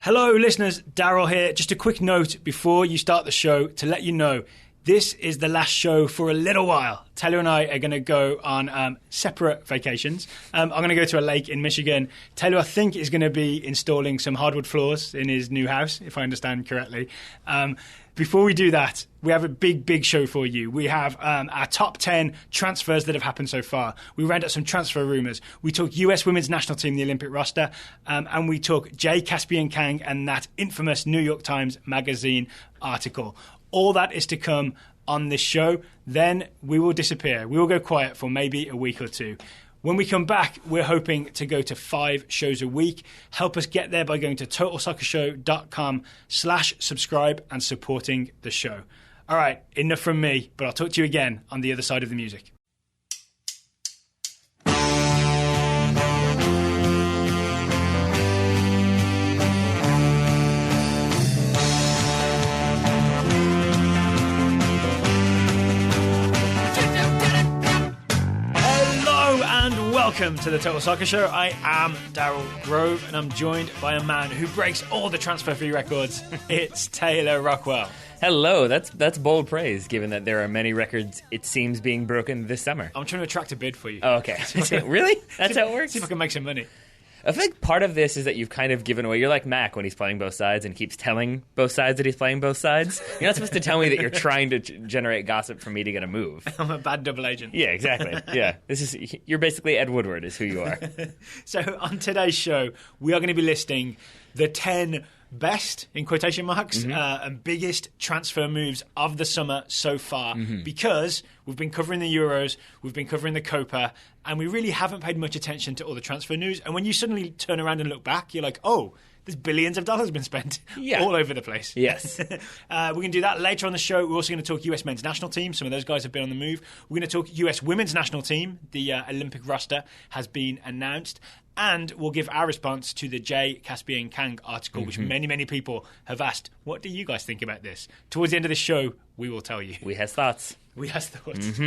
Hello, listeners. Daryl here. Just a quick note before you start the show to let you know this is the last show for a little while. Taylor and I are going to go on separate vacations. I'm going to go to a lake in Michigan. Taylor, I think, is going to be installing some hardwood floors in his new house, if I understand correctly. Before we do that, we have a big show for you. We have our top 10 transfers that have happened so far. We round up some transfer rumours. We talk US women's national team, the Olympic roster, and we talk Jay Caspian-Kang and that infamous New York Times Magazine article. All that is to come on this show. Then we will disappear. We will go quiet for maybe a week or two. When we come back, we're hoping to go to 5 shows a week. Help us get there by going to TotalSoccerShow.com/subscribe and supporting the show. All right, enough from me, but I'll talk to you again on the other side of the music. Welcome to the Total Soccer Show. I am Daryl Grove, and I'm joined by a man who breaks all the transfer fee records. It's Taylor Rockwell. Hello, that's bold praise, given that there are many records, it seems, being broken this summer. I'm trying to attract a bid for you. Oh, okay. Really? That's how it works? See if I can make some money. I think part of this is that you've kind of given away. You're like Mac when he's playing both sides and keeps telling both sides that he's playing both sides. You're not supposed to tell me that you're trying to generate gossip for me to get a move. I'm a bad double agent. Yeah, exactly. Yeah, you're basically Ed Woodward is who you are. So on today's show, we are going to be listing the 10 best, in quotation marks, and biggest transfer moves of the summer so far, because we've been covering the Euros, we've been covering the Copa, and we really haven't paid much attention to all the transfer news. And when you suddenly turn around and look back, you're like, oh, there's billions of dollars been spent all over the place. Yes. We're going to do that later on the show. We're also going to talk US men's national team. Some of those guys have been on the move. We're going to talk US women's national team. The Olympic roster has been announced. And we'll give our response to the Jay Caspian-Kang article, which many people have asked, what do you guys think about this? Towards the end of the show, we will tell you. We has thoughts. We has thoughts.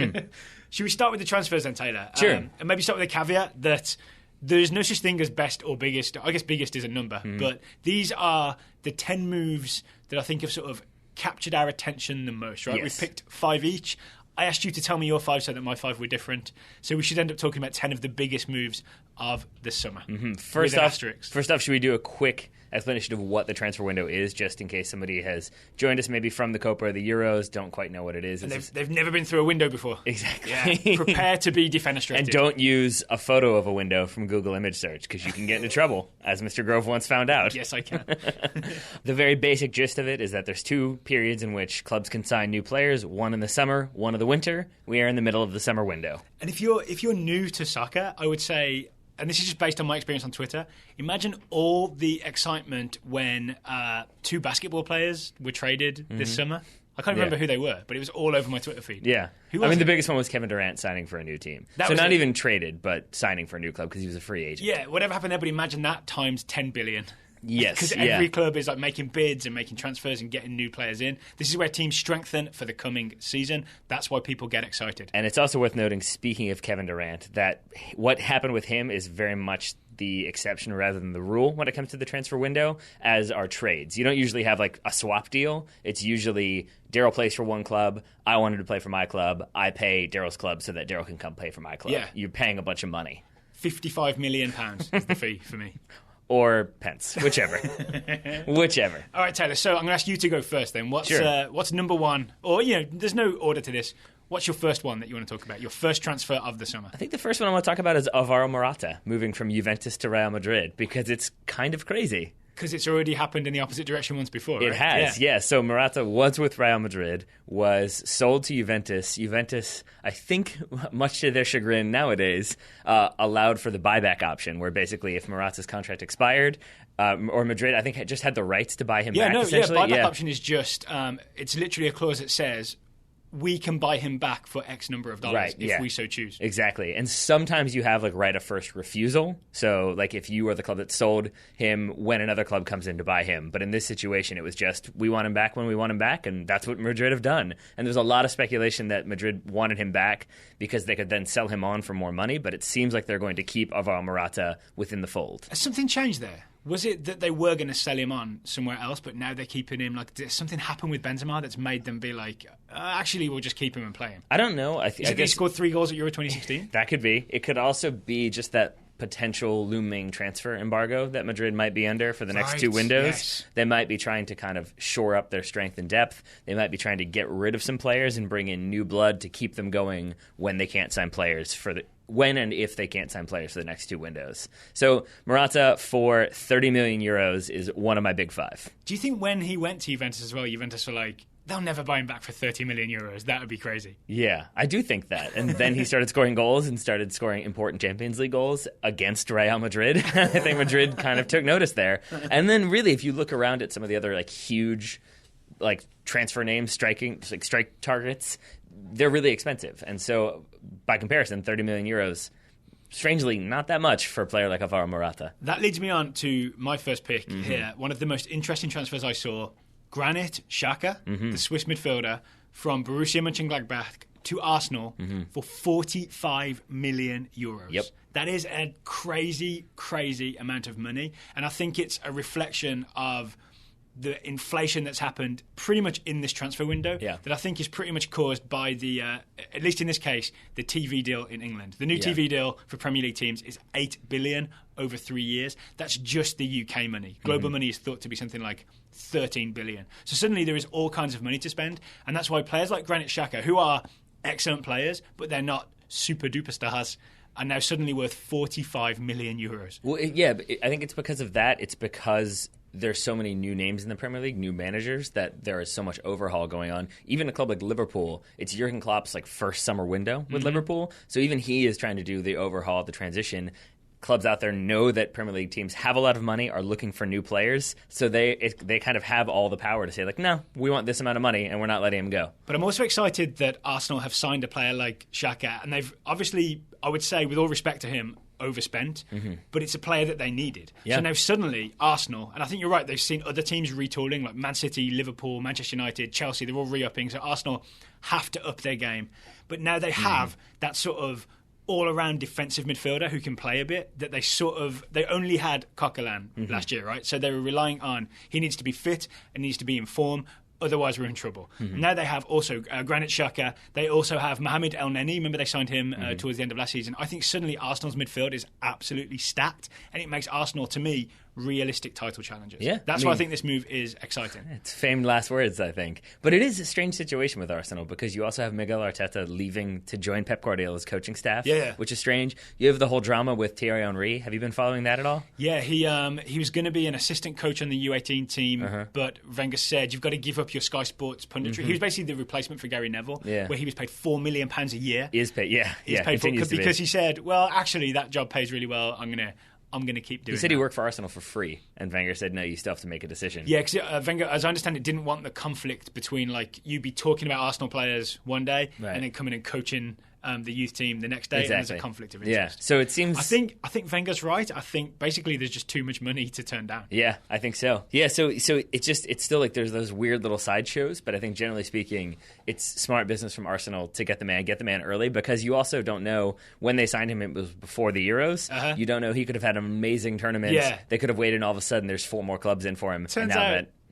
Should we start with the transfers then, Taylor? Sure. And maybe start with a caveat that there's no such thing as best or biggest. I guess biggest is a number. But these are the 10 moves that I think have sort of captured our attention the most, right? Yes. We've picked 5 each. I asked you to tell me your 5 so that my 5 were different. So we should end up talking about 10 of the biggest moves of the summer. First off, should we do a quick explanation of what the transfer window is, just in case somebody has joined us maybe from the Copa or the Euros, don't quite know what it is. And they've never been through a window before. Exactly. Yeah. Prepare to be defenestrated. And don't use a photo of a window from Google image search, because you can get into trouble, as Mr. Grove once found out. Yes, I can. The very basic gist of it is that there's 2 periods in which clubs can sign new players, one in the summer, one in the winter. We are in the middle of the summer window. And if you're new to soccer, I would say, and this is just based on my experience on Twitter, imagine all the excitement when 2 basketball players were traded this summer. I can't remember who they were, but it was all over my Twitter feed. Yeah. The biggest one was Kevin Durant signing for a new team. So not even traded, but signing for a new club because he was a free agent. Yeah, whatever happened there, but imagine that times 10 billion. Yes, because every club is like making bids and making transfers and getting new players in. This is where teams strengthen for the coming season. That's why people get excited. And it's also worth noting, speaking of Kevin Durant, that what happened with him is very much the exception rather than the rule when it comes to the transfer window, as are trades. You don't usually have like a swap deal. It's usually Daryl plays for one club, I wanted to play for my club, I pay Daryl's club so that Daryl can come play for my club. Yeah. You're paying a bunch of money. £55 million is the fee for me. Or pence, whichever. Whichever. All right, Taylor, so I'm going to ask you to go first then. What's number one? Or, there's no order to this. What's your first one that you want to talk about? Your first transfer of the summer? I think the first one I want to talk about is Alvaro Morata moving from Juventus to Real Madrid, because it's kind of crazy. Because it's already happened in the opposite direction once before, right? It has, yeah. So Morata was with Real Madrid, was sold to Juventus. Juventus, I think, much to their chagrin nowadays, allowed for the buyback option, where basically if Morata's contract expired, or Madrid, I think, just had the rights to buy him back, essentially. Buyback option is just, it's literally a clause that says, we can buy him back for X number of dollars if we so choose. Exactly. And sometimes you have like right of first refusal. So like if you are the club that sold him when another club comes in to buy him. But in this situation, it was just we want him back when we want him back. And that's what Madrid have done. And there's a lot of speculation that Madrid wanted him back because they could then sell him on for more money. But it seems like they're going to keep Alvaro Morata within the fold. Has something changed there? Was it that they were going to sell him on somewhere else, but now they're keeping him? Like, did something happen with Benzema that's made them be like, actually, we'll just keep him and play him? I don't know. I Is it that he scored 3 goals at Euro 2016? That could be. It could also be just that potential looming transfer embargo that Madrid might be under for the next 2 windows. Yes. They might be trying to kind of shore up their strength and depth. They might be trying to get rid of some players and bring in new blood to keep them going when they can't sign players when and if they can't sign players for the next 2 windows. So Morata for 30 million euros is one of my big 5. Do you think when he went to Juventus as well, Juventus were like, they'll never buy him back for 30 million euros? That would be crazy. Yeah, I do think that. And then he started scoring goals and started scoring important Champions League goals against Real Madrid. I think Madrid kind of took notice there. And then really, if you look around at some of the other like huge like transfer names, strike targets, they're really expensive. And so by comparison, 30 million euros, strangely not that much for a player like Alvaro Morata. That leads me on to my first pick here. One of the most interesting transfers I saw, Granit Xhaka, the Swiss midfielder, from Borussia Mönchengladbach to Arsenal for 45 million euros. Yep. That is a crazy, crazy amount of money. And I think it's a reflection of the inflation that's happened pretty much in this transfer window that I think is pretty much caused by the, at least in this case, the TV deal in England. The new TV deal for Premier League teams is 8 billion over 3 years. That's just the UK money. Global money is thought to be something like 13 billion. So suddenly there is all kinds of money to spend, and that's why players like Granit Xhaka, who are excellent players, but they're not super duper stars, are now suddenly worth 45 million euros. Well, I think it's because of that. It's because there's so many new names in the Premier League, new managers, that there is so much overhaul going on. Even a club like Liverpool, it's Jurgen Klopp's like first summer window with Liverpool. So even he is trying to do the overhaul, the transition. Clubs out there know that Premier League teams have a lot of money, are looking for new players, so they kind of have all the power to say, like, no, we want this amount of money, and we're not letting him go. But I'm also excited that Arsenal have signed a player like Xhaka, and they've obviously, I would say, with all respect to him, overspent, but it's a player that they needed. Yeah. So now suddenly Arsenal, and I think you're right, they've seen other teams retooling, like Man City, Liverpool, Manchester United, Chelsea, they're all re-upping, so Arsenal have to up their game. But now they have that sort of all-around defensive midfielder who can play a bit, that they only had Coquelin last year, right? So they were relying on, he needs to be fit and needs to be in form, otherwise we're in trouble. Now they have also Granit Xhaka. They also have Mohamed El Neni. Remember they signed him towards the end of last season. I think suddenly Arsenal's midfield is absolutely stacked, and it makes Arsenal, to me, realistic title challengers. Yeah, That's why I think this move is exciting. It's famed last words, I think. But it is a strange situation with Arsenal because you also have Miguel Arteta leaving to join Pep Guardiola's coaching staff, which is strange. You have the whole drama with Thierry Henry. Have you been following that at all? Yeah, he was going to be an assistant coach on the U18 team, but Wenger said, you've got to give up your Sky Sports punditry. He was basically the replacement for Gary Neville, where he was paid £4 million a year. He is paid, He's paid for, because he said, well, actually, that job pays really well. I'm going to keep doing it. He said he worked for Arsenal for free, and Wenger said, no, you still have to make a decision. Yeah, because Wenger, as I understand it, didn't want the conflict between, like, you be talking about Arsenal players one day and then coming and coaching the youth team the next day, and there's a conflict of interest. Yeah, so it seems... I think Wenger's right. I think, basically, there's just too much money to turn down. Yeah, I think so. Yeah, so it's still like there's those weird little sideshows, but I think generally speaking, it's smart business from Arsenal to get the man early, because you also don't know when they signed him, it was before the Euros. You don't know, he could have had an amazing tournament. They could have waited, and all of a sudden there's 4 more clubs in for him.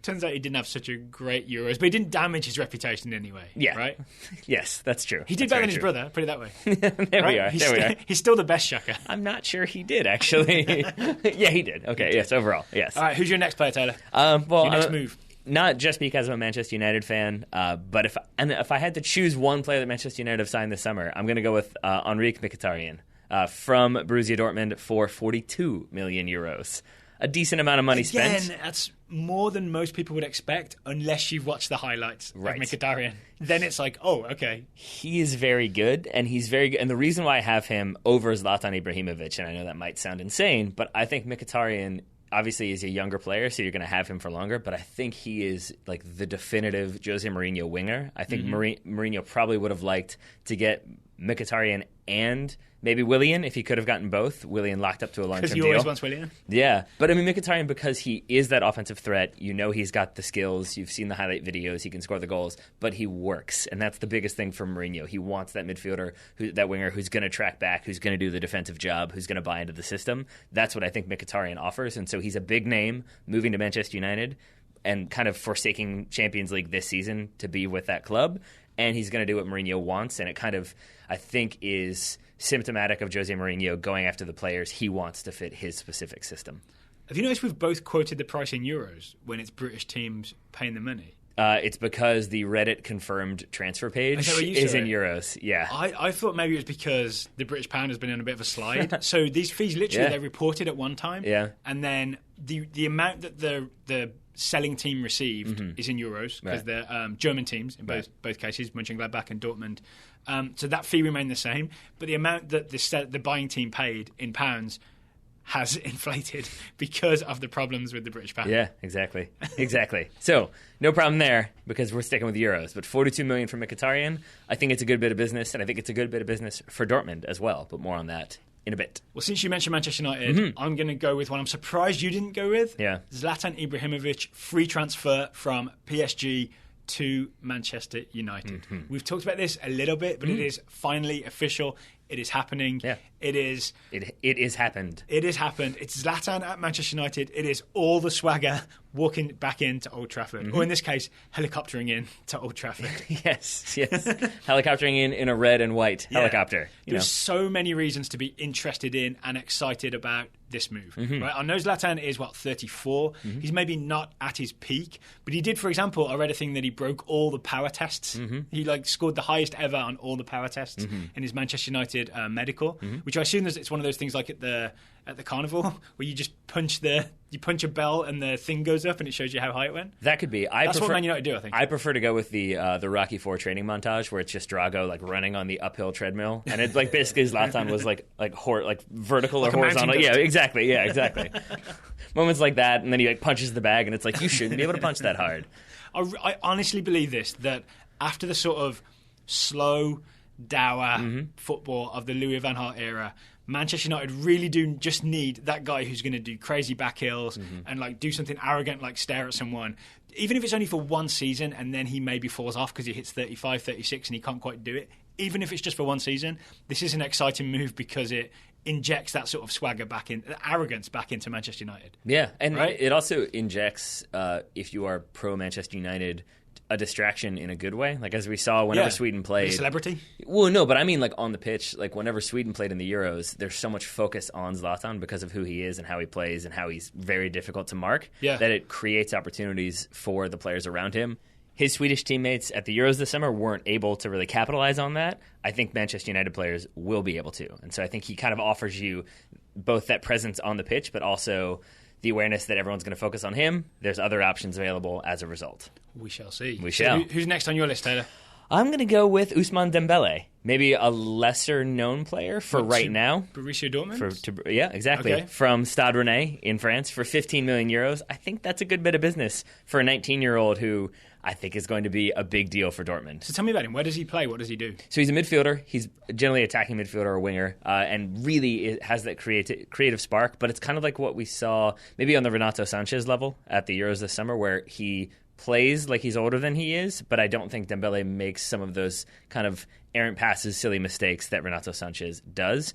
Turns out he didn't have such a great Euros, but he didn't damage his reputation anyway. Yeah. Right? Yes, that's true. He did better than his brother, put it that way. There we are. He's still the best Xhaka. I'm not sure he did, actually. Yeah, he did. Okay, yes, overall, yes. All right, who's your next player, Taylor? Your next move? Not just because I'm a Manchester United fan, but if I had to choose one player that Manchester United have signed this summer, I'm going to go with Henrikh Mkhitaryan from Borussia Dortmund for 42 million euros. A decent amount of money spent. Again, that's more than most people would expect, unless you've watched the highlights of Mkhitaryan. Then it's like, oh, okay. He is very good, and he's very good. And the reason why I have him over Zlatan Ibrahimovic, and I know that might sound insane, but I think Mkhitaryan obviously is a younger player, so you're going to have him for longer, but I think he is like the definitive Jose Mourinho winger. I think Mourinho probably would have liked to get Mkhitaryan and maybe Willian, if he could have gotten both. Willian locked up to a long-term Because deal. he always wants Willian. Yeah. But, I mean, Mkhitaryan, because he is that offensive threat, you know he's got the skills. You've seen the highlight videos. He can score the goals. But he works. And that's the biggest thing for Mourinho. He wants that midfielder, that winger who's going to track back, who's going to do the defensive job, who's going to buy into the system. That's what I think Mkhitaryan offers. And so he's a big name moving to Manchester United and kind of forsaking Champions League this season to be with that club. And he's going to do what Mourinho wants. And it kind of, I think, is symptomatic of Jose Mourinho going after the players he wants to fit his specific system. Have you noticed we've both quoted the price in euros when it's British teams paying the money? It's because the Reddit confirmed transfer page is in euros. Yeah. I thought maybe it was because the British pound has been on a bit of a slide. So these fees literally they reported at one time. Yeah. And then the amount that the selling team received is in euros because they're German teams in both cases, Mönchengladbach and Dortmund. So that fee remained the same, but the amount that the buying team paid in pounds has inflated because of the problems with the British pound. Yeah, exactly. So, no problem there because we're sticking with euros. But 42 million for Mkhitaryan, I think it's a good bit of business, and I think it's a good bit of business for Dortmund as well. But more on that in a bit. Well, since you mentioned Manchester United, I'm going to go with one I'm surprised you didn't go with. Yeah. Zlatan Ibrahimovic, free transfer from PSG to Manchester United. We've talked about this a little bit, but it is finally official. It is happening. Yeah. It is happened. It has happened. It's Zlatan at Manchester United. It is all the swagger walking back into Old Trafford. Or in this case, helicoptering in to Old Trafford. Yes. Helicoptering in a red and white helicopter. There's so many reasons to be interested in and excited about this move. Right? I know Zlatan is, 34. He's maybe not at his peak, but he did, for example, I read a thing that he broke all the power tests. He scored the highest ever on all the power tests in his Manchester United medical, which I assume it's one of those things like at the carnival where you just punch a bell and the thing goes up and it shows you how high it went. That could be. That's what Man United do, I think. I prefer to go with the Rocky IV training montage where it's just Drago running on the uphill treadmill, and it's basically Zlatan was vertical or horizontal. Yeah, exactly. Moments like that, and then he punches the bag, and it's you shouldn't be able to punch that hard. I honestly believe this, that after the sort of slow, dour football of the Louis van Gaal era, Manchester United really do just need that guy who's going to do crazy back heels and do something arrogant, stare at someone, even if it's only for one season, and then he maybe falls off because he hits 35, 36 and he can't quite do it. Even if it's just for one season, this is an exciting move because it injects that sort of swagger arrogance back into Manchester United. Yeah, and it also injects, if you are pro Manchester United, a distraction in a good way. As we saw whenever Sweden played. A celebrity? Well, no, but I mean on the pitch, whenever Sweden played in the Euros, there's so much focus on Zlatan because of who he is and how he plays and how he's very difficult to mark that it creates opportunities for the players around him. His Swedish teammates at the Euros this summer weren't able to really capitalize on that. I think Manchester United players will be able to. And so I think he kind of offers you both that presence on the pitch, but also the awareness that everyone's going to focus on him. There's other options available as a result. We shall see. We shall. Who's next on your list, Taylor? I'm going to go with Ousmane Dembele. Maybe a lesser-known player for right now. Borussia Dortmund? Yeah, exactly. Okay. From Stade Rennais in France for 15 million euros. I think that's a good bit of business for a 19-year-old who I think is going to be a big deal for Dortmund. So tell me about him. Where does he play? What does he do? So he's a midfielder. He's generally attacking midfielder or winger, and really has that creative spark. But it's kind of like what we saw maybe on the Renato Sanchez level at the Euros this summer, where he plays like he's older than he is, but I don't think Dembele makes some of those kind of errant passes, silly mistakes that Renato Sanchez does.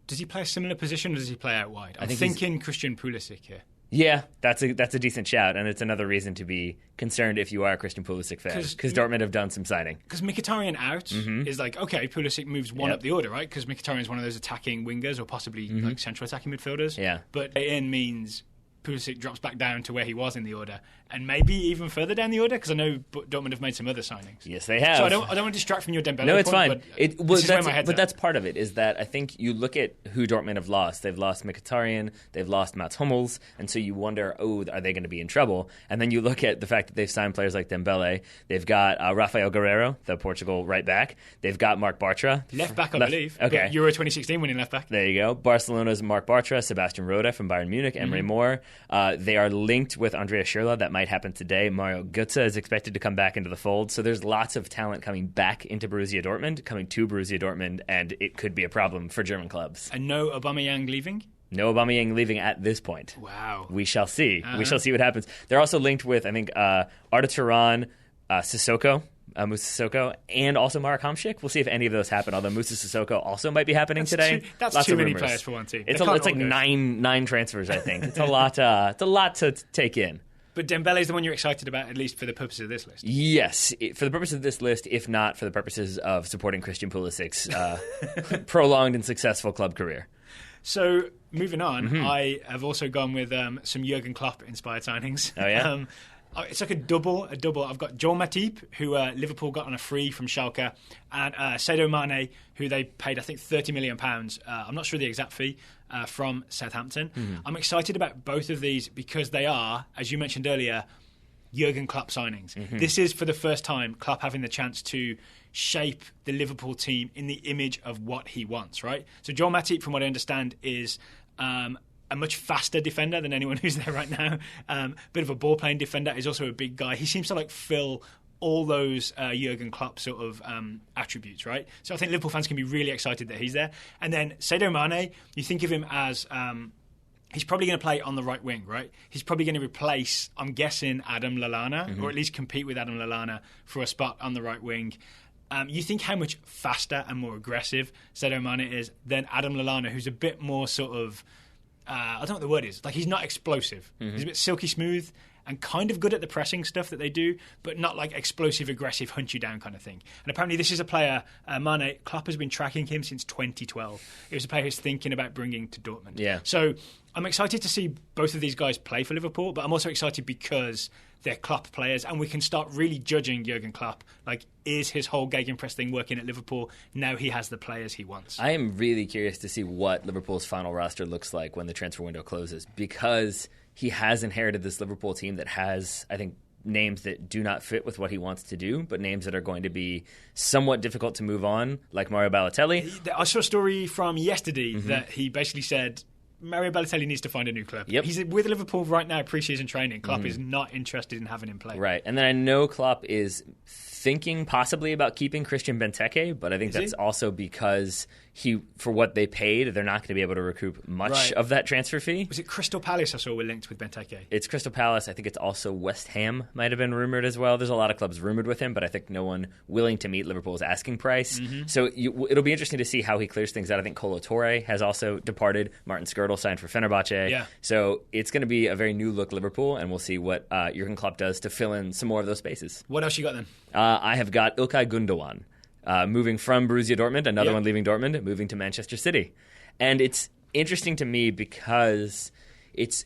Does he play a similar position, or does he play out wide? I'm thinking Christian Pulisic here. Yeah, that's a decent shout, and it's another reason to be concerned if you are a Christian Pulisic fan, because Dortmund have done some signing. Because Mkhitaryan out is okay, Pulisic moves one up the order, right? Because Mkhitaryan is one of those attacking wingers or possibly central attacking midfielders. Yeah. But in means Pulisic drops back down to where he was in the order, and maybe even further down the order, because I know Dortmund have made some other signings. Yes, they have. So I don't want to distract from your Dembele No, it's point, fine. But that's part of it, is that I think you look at who Dortmund have lost. They've lost Mkhitaryan, they've lost Mats Hummels, and so you wonder, are they going to be in trouble? And then you look at the fact that they've signed players like Dembele. They've got Rafael Guerreiro, the Portugal right back. They've got Marc Bartra. Left back, I believe. Okay. Euro 2016 winning left back. There you go. Barcelona's Marc Bartra, Sebastian Rode from Bayern Munich, Emery Moore. They are linked with Andrea Schürrle, that might happen today. Mario Götze is expected to come back into the fold. So there's lots of talent coming back into Borussia Dortmund, coming to Borussia Dortmund, and it could be a problem for German clubs. And no Aubameyang leaving? No Aubameyang leaving at this point. Wow. We shall see. We shall see what happens. They're also linked with, I think, Arda Turan, Sissoko, Moussa Sissoko, and also Marek Hamšík. We'll see if any of those happen, although Moussa Sissoko also might be happening today. That's Lots too of many rumors. players for one team. It's like nine transfers, I think. It's a lot to take in. But Dembele is the one you're excited about, at least for the purposes of this list. Yes, for the purpose of this list, if not for the purposes of supporting Christian Pulisic's prolonged and successful club career. So, moving on, I have also gone with some Jurgen Klopp-inspired signings. Oh, yeah? It's like a double. I've got Joel Matip, who Liverpool got on a free from Schalke, and Sadio Mane, who they paid, I think, £30 million. I'm not sure the exact fee, from Southampton. I'm excited about both of these because they are, as you mentioned earlier, Jurgen Klopp signings. This is, for the first time, Klopp having the chance to shape the Liverpool team in the image of what he wants, right? So Joel Matip, from what I understand, is a much faster defender than anyone who's there right now. Bit of a ball-playing defender. He's also a big guy. He seems to fill all those Jurgen Klopp sort of attributes, right? So I think Liverpool fans can be really excited that he's there. And then Sadio Mane, you think of him as he's probably going to play on the right wing, right? He's probably going to replace, I'm guessing, Adam Lallana, or at least compete with Adam Lallana for a spot on the right wing. You think how much faster and more aggressive Sadio Mane is than Adam Lallana, who's a bit more sort of, I don't know what the word is. He's not explosive. He's a bit silky smooth and kind of good at the pressing stuff that they do, but not explosive, aggressive, hunt you down kind of thing. And apparently this is a player, Mane, Klopp has been tracking him since 2012. It was a player who's thinking about bringing to Dortmund. Yeah. So I'm excited to see both of these guys play for Liverpool, but I'm also excited because they're Klopp players, and we can start really judging Jurgen Klopp. Is his whole gegenpress thing working at Liverpool? Now he has the players he wants. I am really curious to see what Liverpool's final roster looks like when the transfer window closes, because he has inherited this Liverpool team that has, I think, names that do not fit with what he wants to do, but names that are going to be somewhat difficult to move on, like Mario Balotelli. I saw a story from yesterday that he basically said Mario Balotelli needs to find a new club. Yep. He's with Liverpool right now, pre-season training. Klopp is not interested in having him play. Right. And then I know Klopp is thinking possibly about keeping Christian Benteke, but I think that's also because for what they paid, they're not going to be able to recoup much of that transfer fee. Was it Crystal Palace I saw were linked with Benteke? It's Crystal Palace. I think it's also West Ham might have been rumored as well. There's a lot of clubs rumored with him, but I think no one willing to meet Liverpool's asking price. So it'll be interesting to see how he clears things out. I think Kolo Touré has also departed. Martin Skrtel signed for Fenerbahce. Yeah. So it's going to be a very new look Liverpool, and we'll see what Jurgen Klopp does to fill in some more of those spaces. What else you got then? I have got Ilkay Gundogan. Moving from Borussia Dortmund, another one leaving Dortmund, moving to Manchester City. And it's interesting to me because it's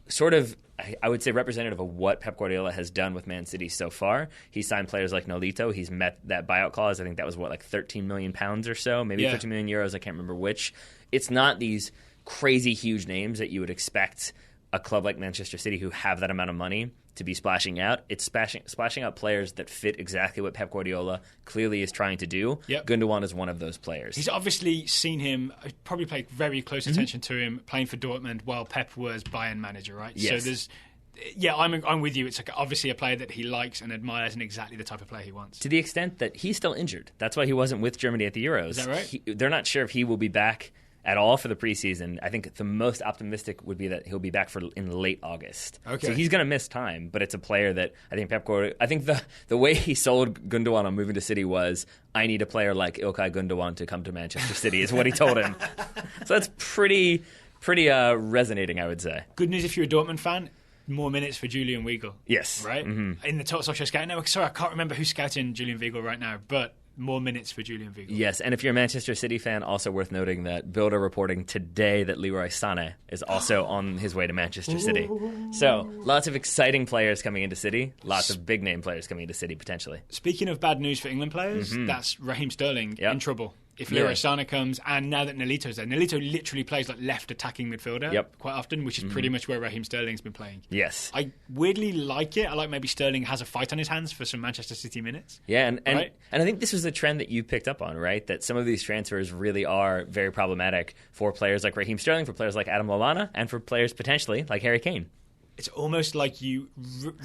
sort of, I would say, representative of what Pep Guardiola has done with Man City so far. He signed players like Nolito. He's met that buyout clause. I think that was, £13 million or so, maybe 50 million euros. I can't remember which. It's not these crazy huge names that you would expect a club like Manchester City, who have that amount of money, to be splashing out. It's splashing out players that fit exactly what Pep Guardiola clearly is trying to do. Yep. Gundogan is one of those players. He's obviously seen him, probably paid very close attention to him playing for Dortmund while Pep was Bayern manager, right? Yes. So I'm with you. It's obviously a player that he likes and admires and exactly the type of player he wants. To the extent that he's still injured. That's why he wasn't with Germany at the Euros. Is that right? They're not sure if he will be back at all for the preseason. I think the most optimistic would be that he'll be back in late August. Okay. So he's going to miss time, but it's a player that I think Pep Guardiola, I think the way he sold Gundogan on moving to City was, I need a player like Ilkay Gundogan to come to Manchester City, is what he told him. So that's pretty resonating, I would say. Good news if you're a Dortmund fan. More minutes for Julian Weigl. Yes. Right? In the Total Soccer Scout Network. Sorry, I can't remember who's scouting Julian Weigl right now, but more minutes for Julian Weigl. Yes, and if you're a Manchester City fan, also worth noting that Bild are reporting today that Leroy Sané is also on his way to Manchester City. So, lots of exciting players coming into City, lots of big-name players coming into City, potentially. Speaking of bad news for England players, that's Raheem Sterling in trouble. If Leroy Sané comes, and now that Nolito's there, Nolito literally plays left attacking midfielder quite often, which is pretty much where Raheem Sterling's been playing. Yes. I weirdly like it. I like maybe Sterling has a fight on his hands for some Manchester City minutes. Yeah, and I think this was a trend that you picked up on, right? That some of these transfers really are very problematic for players like Raheem Sterling, for players like Adam Lallana, and for players potentially like Harry Kane. It's almost like you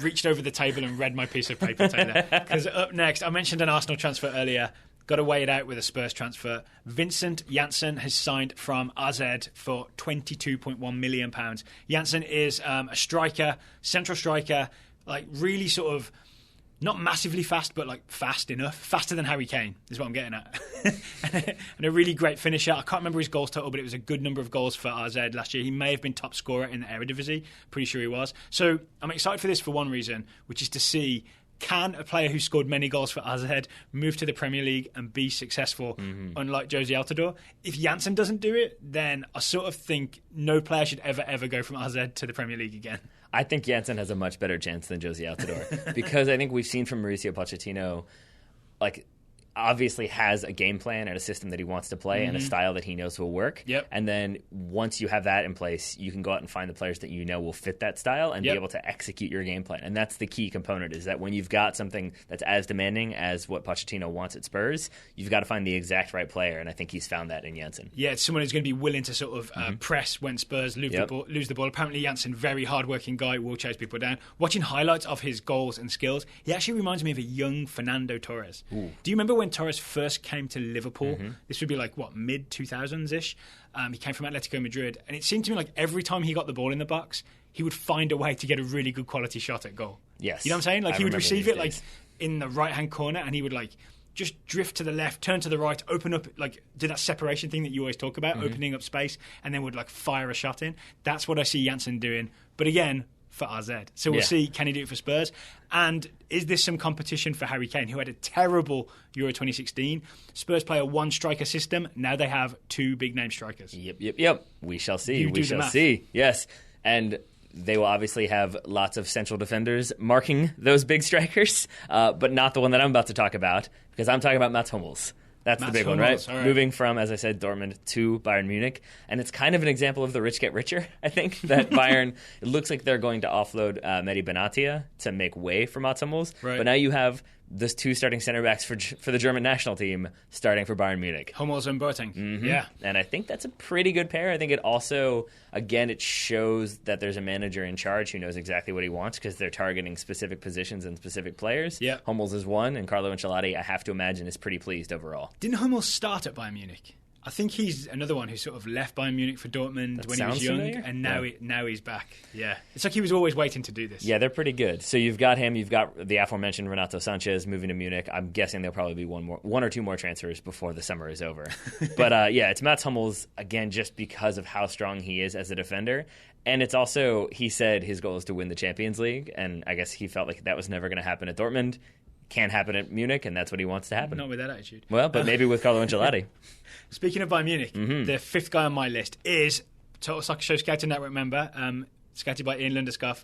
reached over the table and read my piece of paper, Taylor. Because up next, I mentioned an Arsenal transfer earlier. Got to weigh it out with a Spurs transfer. Vincent Janssen has signed from AZ for £22.1 million. Janssen is a striker, central striker, like really sort of not massively fast, but like fast enough. Faster than Harry Kane is what I'm getting at. And a really great finisher. I can't remember his goals total, but it was a good number of goals for AZ last year. He may have been top scorer in the Eredivisie. Pretty sure he was. So I'm excited for this for one reason, which is to see, can a player who scored many goals for AZ move to the Premier League and be successful, unlike Josie Altidore? If Janssen doesn't do it, then I sort of think no player should ever go from AZ to the Premier League again. I think Janssen has a much better chance than Josie Altidore because I think we've seen from Mauricio Pochettino, like, obviously has a game plan and a system that he wants to play and a style that he knows will work. Yep. And then once you have that in place, you can go out and find the players that you know will fit that style and be able to execute your game plan. And that's the key component, is that when you've got something that's as demanding as what Pochettino wants at Spurs, you've got to find the exact right player. And I think he's found that in Janssen. Yeah, it's someone who's going to be willing to sort of press when Spurs lose the ball. Apparently Janssen, very hard-working guy, will chase people down. Watching highlights of his goals and skills, he actually reminds me of a young Fernando Torres. Ooh. Do you remember when Torres first came to Liverpool? This would be like, what, mid-2000s-ish? He came from Atletico Madrid, and it seemed to me like every time he got the ball in the box, he would find a way to get a really good quality shot at goal. Yes. You know what I'm saying? Like, he would receive it like in the right-hand corner, and he would like just drift to the left, turn to the right, open up, like do that separation thing that you always talk about, opening up space, and then would like fire a shot in. That's what I see Janssen doing. But again, for AZ. So we'll see, can he do it for Spurs? And is this some competition for Harry Kane, who had a terrible Euro 2016? Spurs play a one-striker system. Now they have two big-name strikers. Yep. We shall see. We shall see. Yes. And they will obviously have lots of central defenders marking those big strikers, but not the one that I'm about to talk about, because I'm talking about Mats Hummels. That's the big one, right? Moving from, as I said, Dortmund to Bayern Munich. And it's kind of an example of the rich get richer, I think, that Bayern, it looks like they're going to offload Mehdi Benatia to make way for Mats Hummels. Right. But now you have those two starting center backs for the German national team starting for Bayern Munich. Hummels and Boateng. Yeah. And I think that's a pretty good pair. I think it also, again, it shows that there's a manager in charge who knows exactly what he wants, because they're targeting specific positions and specific players. Yeah. Hummels is one, and Carlo Ancelotti, I have to imagine, is pretty pleased overall. Didn't Hummels start at Bayern Munich? I think he's another one who sort of left Bayern Munich for Dortmund when he was young, and now he's back. Yeah, it's like he was always waiting to do this. Yeah, they're pretty good. So you've got him, you've got the aforementioned Renato Sanchez moving to Munich. I'm guessing there'll probably be one or two more transfers before the summer is over. But yeah, it's Mats Hummels, again, just because of how strong he is as a defender. And it's also, he said his goal is to win the Champions League, and I guess he felt like that was never going to happen at Dortmund. Can't happen at Munich, and that's what he wants to happen. Not with that attitude. Well, but maybe with Carlo Ancelotti. Speaking of Bayern Munich, the fifth guy on my list is Total Soccer Show Scouting Network member, scouted by Ian Lunderscoff,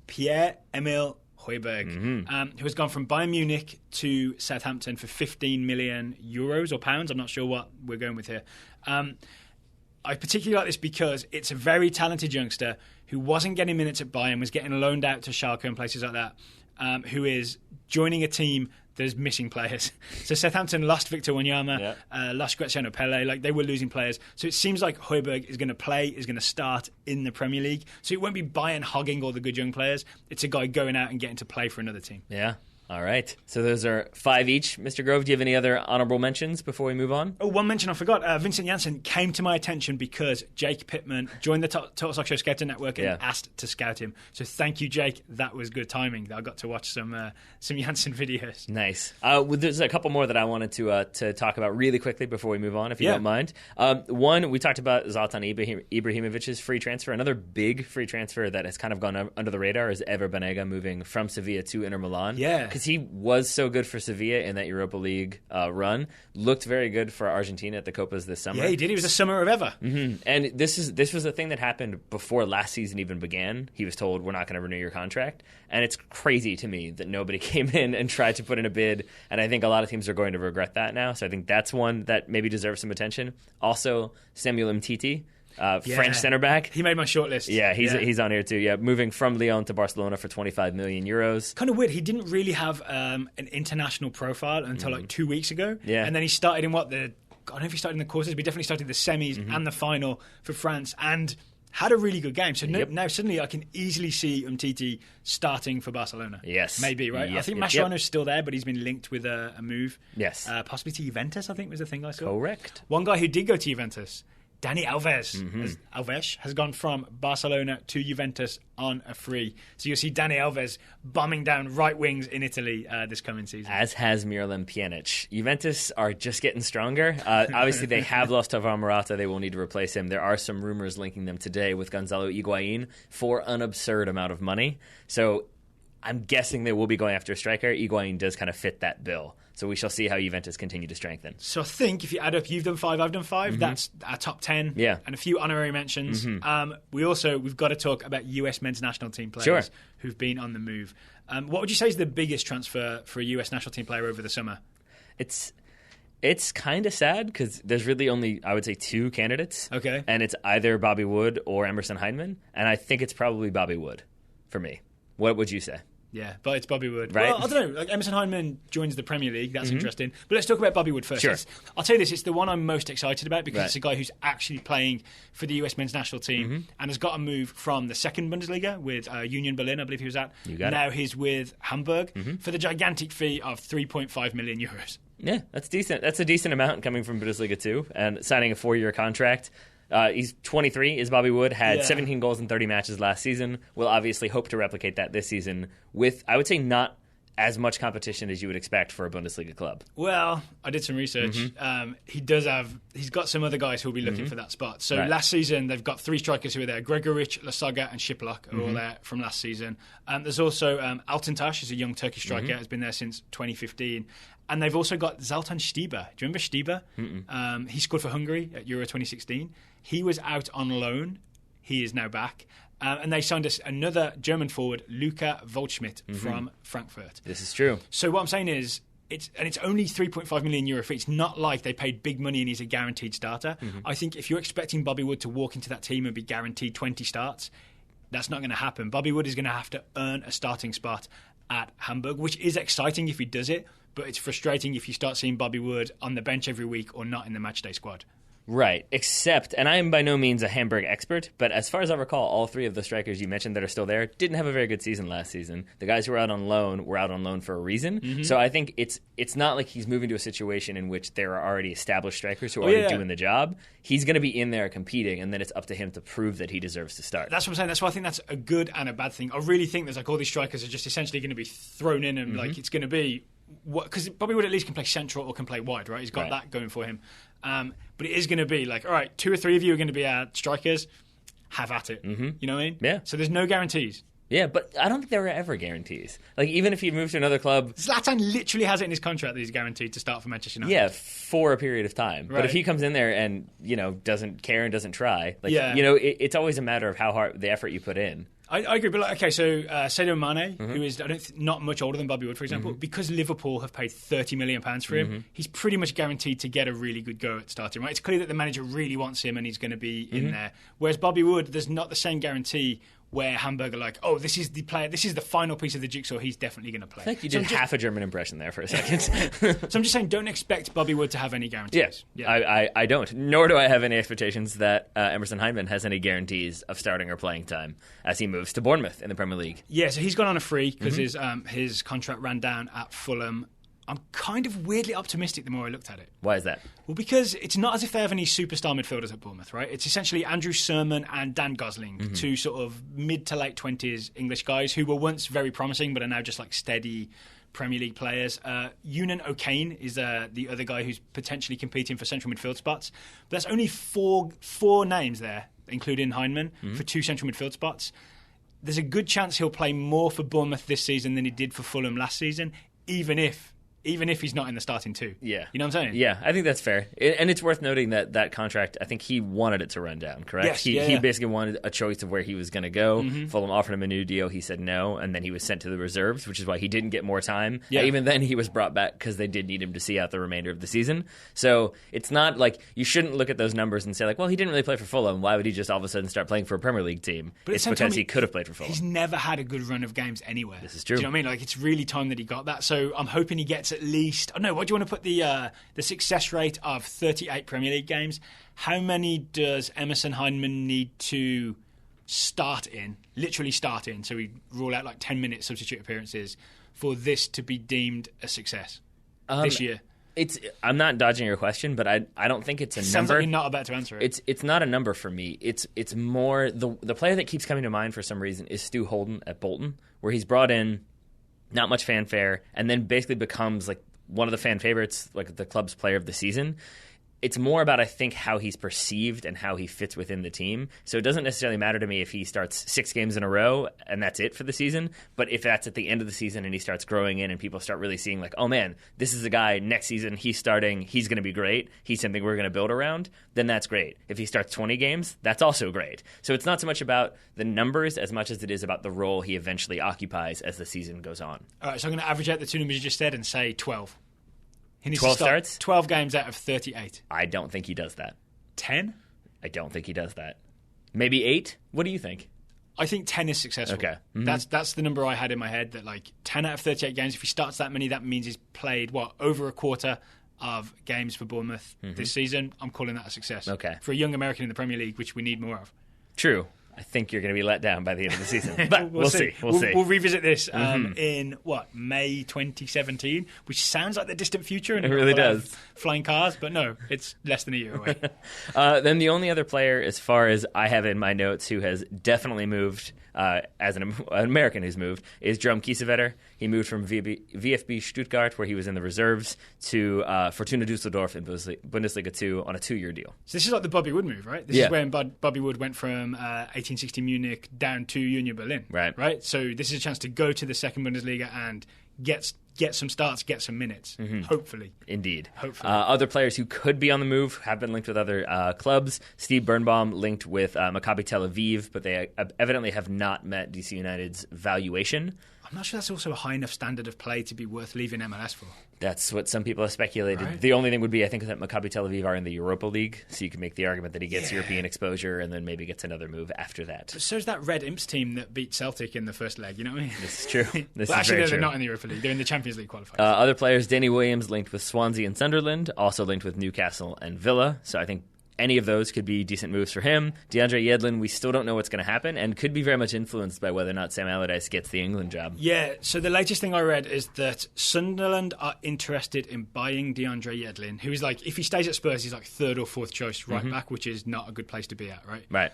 Pierre-Emile Højbjerg, who has gone from Bayern Munich to Southampton for 15 million euros or pounds. I'm not sure what we're going with here. I particularly like this because it's a very talented youngster who wasn't getting minutes at Bayern, was getting loaned out to Schalke and places like that, who is joining a team there's missing players. So Southampton lost Victor Wanyama, lost Graziano Pelle. Like, they were losing players. So it seems like Højbjerg is going to play, is going to start in the Premier League. So it won't be Bayern hogging all the good young players. It's a guy going out and getting to play for another team. Yeah. All right. So those are 5 each. Mr. Grove, do you have any other honorable mentions before we move on? Oh, one mention I forgot. Vincent Janssen came to my attention because Jake Pittman joined the Total Soccer Show Scouting Network and asked to scout him. So thank you, Jake. That was good timing. I got to watch some Janssen videos. Nice. There's a couple more that I wanted to talk about really quickly before we move on, if you don't mind. One, we talked about Zlatan Ibrahimovic's free transfer. Another big free transfer that has kind of gone under the radar is Ever Banega moving from Sevilla to Inter Milan. Yeah. Because he was so good for Sevilla in that Europa League run. Looked very good for Argentina at the Copas this summer. Yeah, he did. He was the summer of Ever. Mm-hmm. And this was a thing that happened before last season even began. He was told, we're not going to renew your contract. And it's crazy to me that nobody came in and tried to put in a bid. And I think a lot of teams are going to regret that now. So I think that's one that maybe deserves some attention. Also, Samuel Umtiti. French center back. He made my shortlist. Yeah, he's on here too. Yeah, moving from Lyon to Barcelona for 25 million euros. Kind of weird. He didn't really have an international profile until like 2 weeks ago. Yeah. And then he started in I don't know if he started in the quarters, but he definitely started the semis and the final for France, and had a really good game. So Yep. now suddenly I can easily see Umtiti starting for Barcelona. Yes. Maybe, right? Yep, I think yep, Mascherano's still there, but he's been linked with a move. Yes. Possibly to Juventus, I think was the thing I saw. Correct. One guy who did go to Juventus, Dani Mm-hmm. Alves has gone from Barcelona to Juventus on a free. So you'll see Dani Alves bombing down right wings in Italy this coming season. As has Miralem Pjanic. Juventus are just getting stronger. Obviously, they have lost Alvaro Morata. They will need to replace him. There are some rumors linking them today with Gonzalo Higuain for an absurd amount of money. So I'm guessing they will be going after a striker. Higuain does kind of fit that bill. So we shall see how Juventus continue to strengthen. So I think if you add up, you've done 5, I've done 5. That's our top 10. Yeah. And a few honorary mentions. We've got to talk about US men's national team players Sure. who've been on the move. What would you say is the biggest transfer for a US national team player over the summer? It's kind of sad because there's really only, I would say, 2 candidates. Okay. And it's either Bobby Wood or Emerson Hyndman. And I think it's probably Bobby Wood for me. What would you say? Yeah, but it's Bobby Wood. Right. Well, I don't know. Like Emerson Hyndman joins the Premier League. That's interesting. But let's talk about Bobby Wood first. Sure. I'll tell you this. It's the one I'm most excited about because Right. it's a guy who's actually playing for the US men's national team and has got a move from the second Bundesliga with Union Berlin, I believe he was at. You got it. Now he's with Hamburg for the gigantic fee of 3.5 million euros. Yeah, that's decent. That's a decent amount coming from Bundesliga 2 and signing a 4-year contract. He's 23, is Bobby Wood, had 17 goals in 30 matches last season. Will obviously hope to replicate that this season with, I would say, not as much competition as you would expect for a Bundesliga club. Well, I did some research. He's got some other guys who will be looking for that spot. So Right. last season, they've got 3 strikers who are there. Gregoric, Lasaga and Shiplak are all there from last season. There's also Altintaş, who's a young Turkish striker, has been there since 2015. And they've also got Zoltan Stiba. Do you remember Stiba? He scored for Hungary at Euro 2016. He was out on loan. He is now back. And they signed us another German forward, Luca Waldschmidt, from Frankfurt. This is true. So what I'm saying is, it's only 3.5 million euro fee. It's not like they paid big money and he's a guaranteed starter. I think if you're expecting Bobby Wood to walk into that team and be guaranteed 20 starts, that's not going to happen. Bobby Wood is going to have to earn a starting spot at Hamburg, which is exciting if he does it, but it's frustrating if you start seeing Bobby Wood on the bench every week or not in the matchday squad. Right, except, and I am by no means a Hamburg expert, but as far as I recall, all 3 of the strikers you mentioned that are still there didn't have a very good season last season. The guys who were out on loan for a reason. So I think it's not like he's moving to a situation in which there are already established strikers who are already doing the job. He's going to be in there competing, and then it's up to him to prove that he deserves to start. That's what I'm saying. That's why I think that's a good and a bad thing. I really think there's like all these strikers are just essentially going to be thrown in and like it's going to be... Because Bobby Wood at least can play central or can play wide, right? He's got that going for him. But it is going to be like, all right, 2 or 3 of you are going to be our strikers. Have at it. You know what I mean? Yeah. So there's no guarantees. Yeah, but I don't think there were ever guarantees. Like, even if he'd moved to another club... Zlatan literally has it in his contract that he's guaranteed to start for Manchester United. Yeah, for a period of time. Right. But if he comes in there and, doesn't care and doesn't try, it's always a matter of how hard the effort you put in. I agree, but okay, so Sadio Mane, who is not much older than Bobby Wood, for example, because Liverpool have paid £30 million for him, he's pretty much guaranteed to get a really good go at starting. Right, it's clear that the manager really wants him and he's going to be in there. Whereas Bobby Wood, there's not the same guarantee where Hamburg are like, oh, this is the player, this is the final piece of the jigsaw, he's definitely going to play. I think you did half a German impression there for a second. So I'm just saying, don't expect Bobby Wood to have any guarantees. I don't. Nor do I have any expectations that Emerson Hyndman has any guarantees of starting or playing time as he moves to Bournemouth in the Premier League. Yeah, so he's gone on a free because his contract ran down at Fulham. I'm kind of weirdly optimistic the more I looked at it. Why is that? Well, because it's not as if they have any superstar midfielders at Bournemouth, right? It's essentially Andrew Sermon and Dan Gosling, 2 sort of mid to late 20s English guys who were once very promising but are now just like steady Premier League players. Eunan O'Kane is the other guy who's potentially competing for central midfield spots. But there's only four names there, including Hyndman, for 2 central midfield spots. There's a good chance he'll play more for Bournemouth this season than he did for Fulham last season, even if he's not in the starting 2. Yeah. You know what I'm saying? Yeah, I think that's fair. And it's worth noting that contract, I think he wanted it to run down, correct? Yes, he basically wanted a choice of where he was going to go. Fulham offered him a new deal. He said no, and then he was sent to the reserves, which is why he didn't get more time. Yeah. Even then, he was brought back because they did need him to see out the remainder of the season. So it's not like you shouldn't look at those numbers and say, like, well, he didn't really play for Fulham. Why would he just all of a sudden start playing for a Premier League team? But it's because he could have played for Fulham. He's never had a good run of games anywhere. This is true. Do you know what I mean? Like, it's really time that he got that. So I'm hoping he gets at least... I don't know, what do you want to put the success rate of 38 Premier League games? How many does Emerson Hyndman need to literally start in, so we rule out like 10-minute substitute appearances, for this to be deemed a success this year? I'm not dodging your question, but I don't think it's a Sounds number. like you're not about to answer it. It's not a number for me. It's more the player that keeps coming to mind for some reason is Stu Holden at Bolton, where he's brought in not much fanfare and then basically becomes like one of the fan favorites, like the club's player of the season. It's more about, I think, how he's perceived and how he fits within the team. So it doesn't necessarily matter to me if he starts 6 games in a row and that's it for the season. But if that's at the end of the season and he starts growing in and people start really seeing like, oh man, this is the guy next season, he's starting, he's going to be great, he's something we're going to build around, then that's great. If he starts 20 games, that's also great. So it's not so much about the numbers as much as it is about the role he eventually occupies as the season goes on. All right, so I'm going to average out the 2 numbers you just said and say 12. He needs 12 to start starts? 12 games out of 38. I don't think he does that. 10? I don't think he does that. Maybe 8? What do you think? I think 10 is successful. Okay. Mm-hmm. That's the number I had in my head, that like 10 out of 38 games, if he starts that many, that means he's played, over a quarter of games for Bournemouth this season. I'm calling that a success. Okay. For a young American in the Premier League, which we need more of. True. I think you're going to be let down by the end of the season. But we'll see. We'll see. We'll revisit this in, May 2017, which sounds like the distant future. And it really does. Flying cars, but no, it's less than a year away. Then the only other player, as far as I have in my notes, who has definitely moved, as an American who's moved, is Jerome Kiesewetter. He moved from VfB Stuttgart, where he was in the reserves, to Fortuna Düsseldorf in Bundesliga 2 on a 2-year deal. So this is like the Bobby Wood move, right? This is when Bobby Wood went from 1860 Munich down to Union Berlin. Right? So this is a chance to go to the second Bundesliga and get some starts, get some minutes, hopefully. Indeed. Hopefully. Other players who could be on the move have been linked with other clubs. Steve Birnbaum linked with Maccabi Tel Aviv, but they evidently have not met DC United's valuation. I'm not sure that's also a high enough standard of play to be worth leaving MLS for. That's what some people have speculated. Right. The only thing would be, I think, that Maccabi Tel Aviv are in the Europa League, so you can make the argument that he gets European exposure and then maybe gets another move after that. But so's that Red Imps team that beat Celtic in the first leg, you know what I mean? This is true. They're not in the Europa League. They're in the Champions League qualifiers. Other players, Danny Williams linked with Swansea and Sunderland, also linked with Newcastle and Villa, so I think any of those could be decent moves for him. DeAndre Yedlin, we still don't know what's going to happen and could be very much influenced by whether or not Sam Allardyce gets the England job. Yeah, so the latest thing I read is that Sunderland are interested in buying DeAndre Yedlin, who is like, if he stays at Spurs, he's like 3rd or 4th choice right back, which is not a good place to be at, right? Right.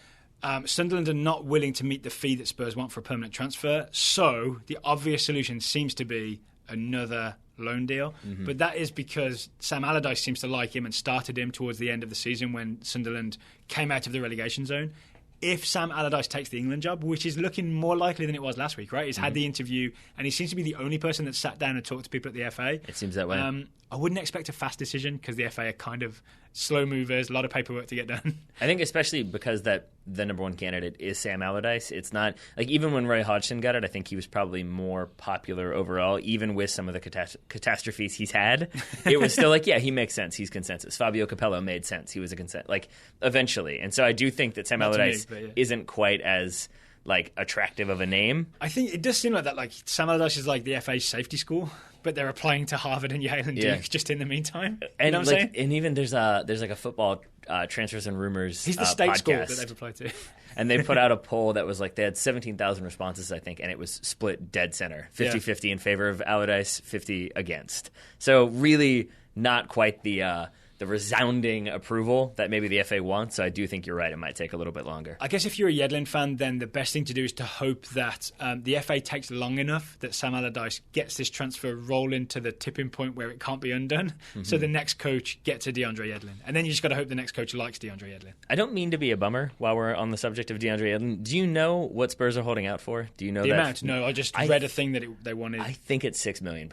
Sunderland are not willing to meet the fee that Spurs want for a permanent transfer, so the obvious solution seems to be another loan deal. But that is because Sam Allardyce seems to like him and started him towards the end of the season when Sunderland came out of the relegation zone. If Sam Allardyce takes the England job, which is looking more likely than it was last week, right? He's had the interview and he seems to be the only person that sat down and talked to people at the FA. It seems that way. I wouldn't expect a fast decision because the FA are kind of slow movers, a lot of paperwork to get done. I think especially because that the number one candidate is Sam Allardyce. It's not like even when Roy Hodgson got it, I think he was probably more popular overall, even with some of the catastrophes he's had. It was still like, yeah, he makes sense. He's consensus. Fabio Capello made sense. He was a consent, like eventually. And so I do think that Sam Allardyce isn't quite as like attractive of a name. I think it does seem like that. Like Sam Allardyce is like the FA's safety school, but they're applying to Harvard and Yale and Duke just in the meantime. And you know what I'm saying? And even there's like a football transfers and rumors. He's the state podcast. school that they've applied to. And they put out a poll that was like, they had 17,000 responses, I think, and it was split dead center, 50-50 in favor of Allardyce, 50 against. So really not quite the resounding approval that maybe the FA wants. So I do think you're right. It might take a little bit longer. I guess if you're a Yedlin fan, then the best thing to do is to hope that the FA takes long enough that Sam Allardyce gets this transfer rolling to the tipping point where it can't be undone. So the next coach gets a DeAndre Yedlin. And then you just got to hope the next coach likes DeAndre Yedlin. I don't mean to be a bummer while we're on the subject of DeAndre Yedlin. Do you know what Spurs are holding out for? Do you know the that? amount? No, I just read a thing that they wanted. I think it's £6 million.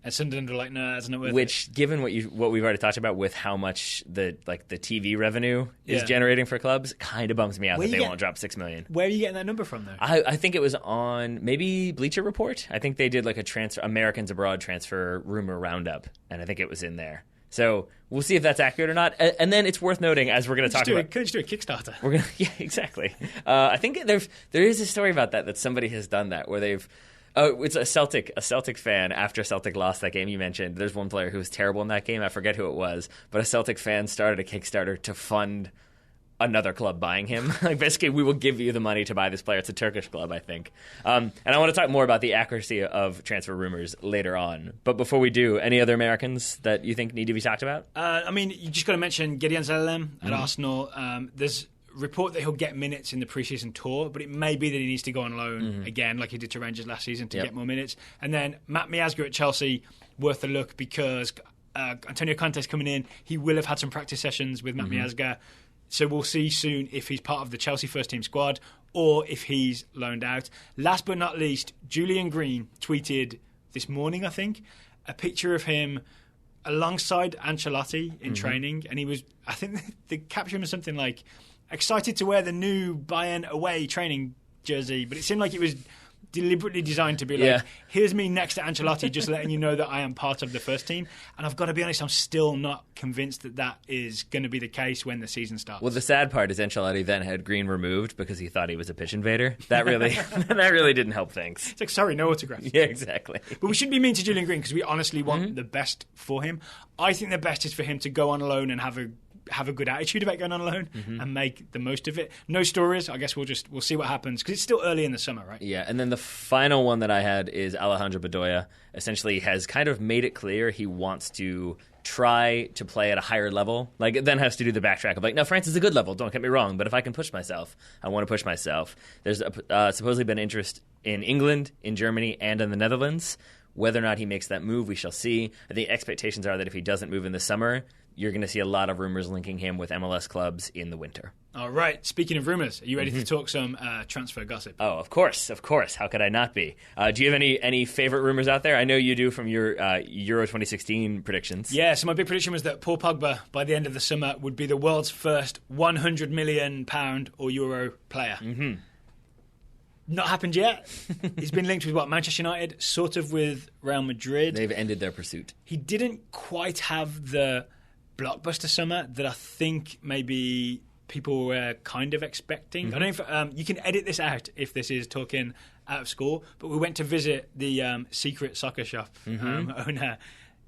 And Sunderland were like, no, that's not worth it. Which, given what we've already talked about with how much the TV revenue is generating for clubs, kind of bums me out that they won't drop $6 million. Where are you getting that number from, though? I think it was on maybe Bleacher Report. I think they did like a Americans Abroad transfer rumor roundup, and I think it was in there. So we'll see if that's accurate or not. And then it's worth noting, as we're going to talk about. Could you just do a Kickstarter? Yeah, exactly. I think there is a story about that somebody has done that where they've. Oh, it's a Celtic fan. After Celtic lost that game you mentioned, there's one player who was terrible in that game. I forget who it was, but a Celtic fan started a Kickstarter to fund another club buying him. Like, basically, we will give you the money to buy this player. It's a Turkish club, I think. And I want to talk more about the accuracy of transfer rumors later on. But before we do, any other Americans that you think need to be talked about? I mean, you just got to mention Gideon Zelalem at Arsenal. There's report that he'll get minutes in the preseason tour, but it may be that he needs to go on loan again, like he did to Rangers last season, to get more minutes. And then Matt Miazga at Chelsea, worth a look because Antonio Conte's coming in. He will have had some practice sessions with Matt Miazga. So we'll see soon if he's part of the Chelsea first-team squad or if he's loaned out. Last but not least, Julian Green tweeted this morning, I think, a picture of him alongside Ancelotti in training. And he was, I think the caption was something like, excited to wear the new Bayern away training jersey. But it seemed like it was deliberately designed to be like, here's me next to Ancelotti, just letting you know that I am part of the first team. And I've got to be honest, I'm still not convinced that that is going to be the case when the season starts. Well, the sad part is Ancelotti then had Green removed because he thought he was a pitch invader. That really that really didn't help things. It's like, sorry, no autograph. Yeah, exactly. But we should be mean to Julian Green because we honestly want the best for him. I think the best is for him to go on loan and have a good attitude about going on loan and make the most of it. No stories. I guess we'll see what happens because it's still early in the summer, right? Yeah, and then the final one that I had is Alejandro Bedoya. Essentially has kind of made it clear he wants to try to play at a higher level. Like, it then has to do the backtrack of like, no, France is a good level, don't get me wrong, but if I can push myself, I want to push myself. There's supposedly been interest in England, in Germany, and in the Netherlands. Whether or not he makes that move, we shall see. I think expectations are that if he doesn't move in the summer, you're going to see a lot of rumors linking him with MLS clubs in the winter. All right. Speaking of rumors, are you ready to talk some transfer gossip? Oh, of course. How could I not be? Do you have any favorite rumors out there? I know you do from your Euro 2016 predictions. Yeah, so my big prediction was that Paul Pogba, by the end of the summer, would be the world's first £100 million or Euro player. Not happened yet. He's been linked with Manchester United, sort of with Real Madrid. They've ended their pursuit. He didn't quite have the blockbuster summer that I think maybe people were kind of expecting. I don't know if you can edit this out if this is talking out of school, but we went to visit the secret soccer shop owner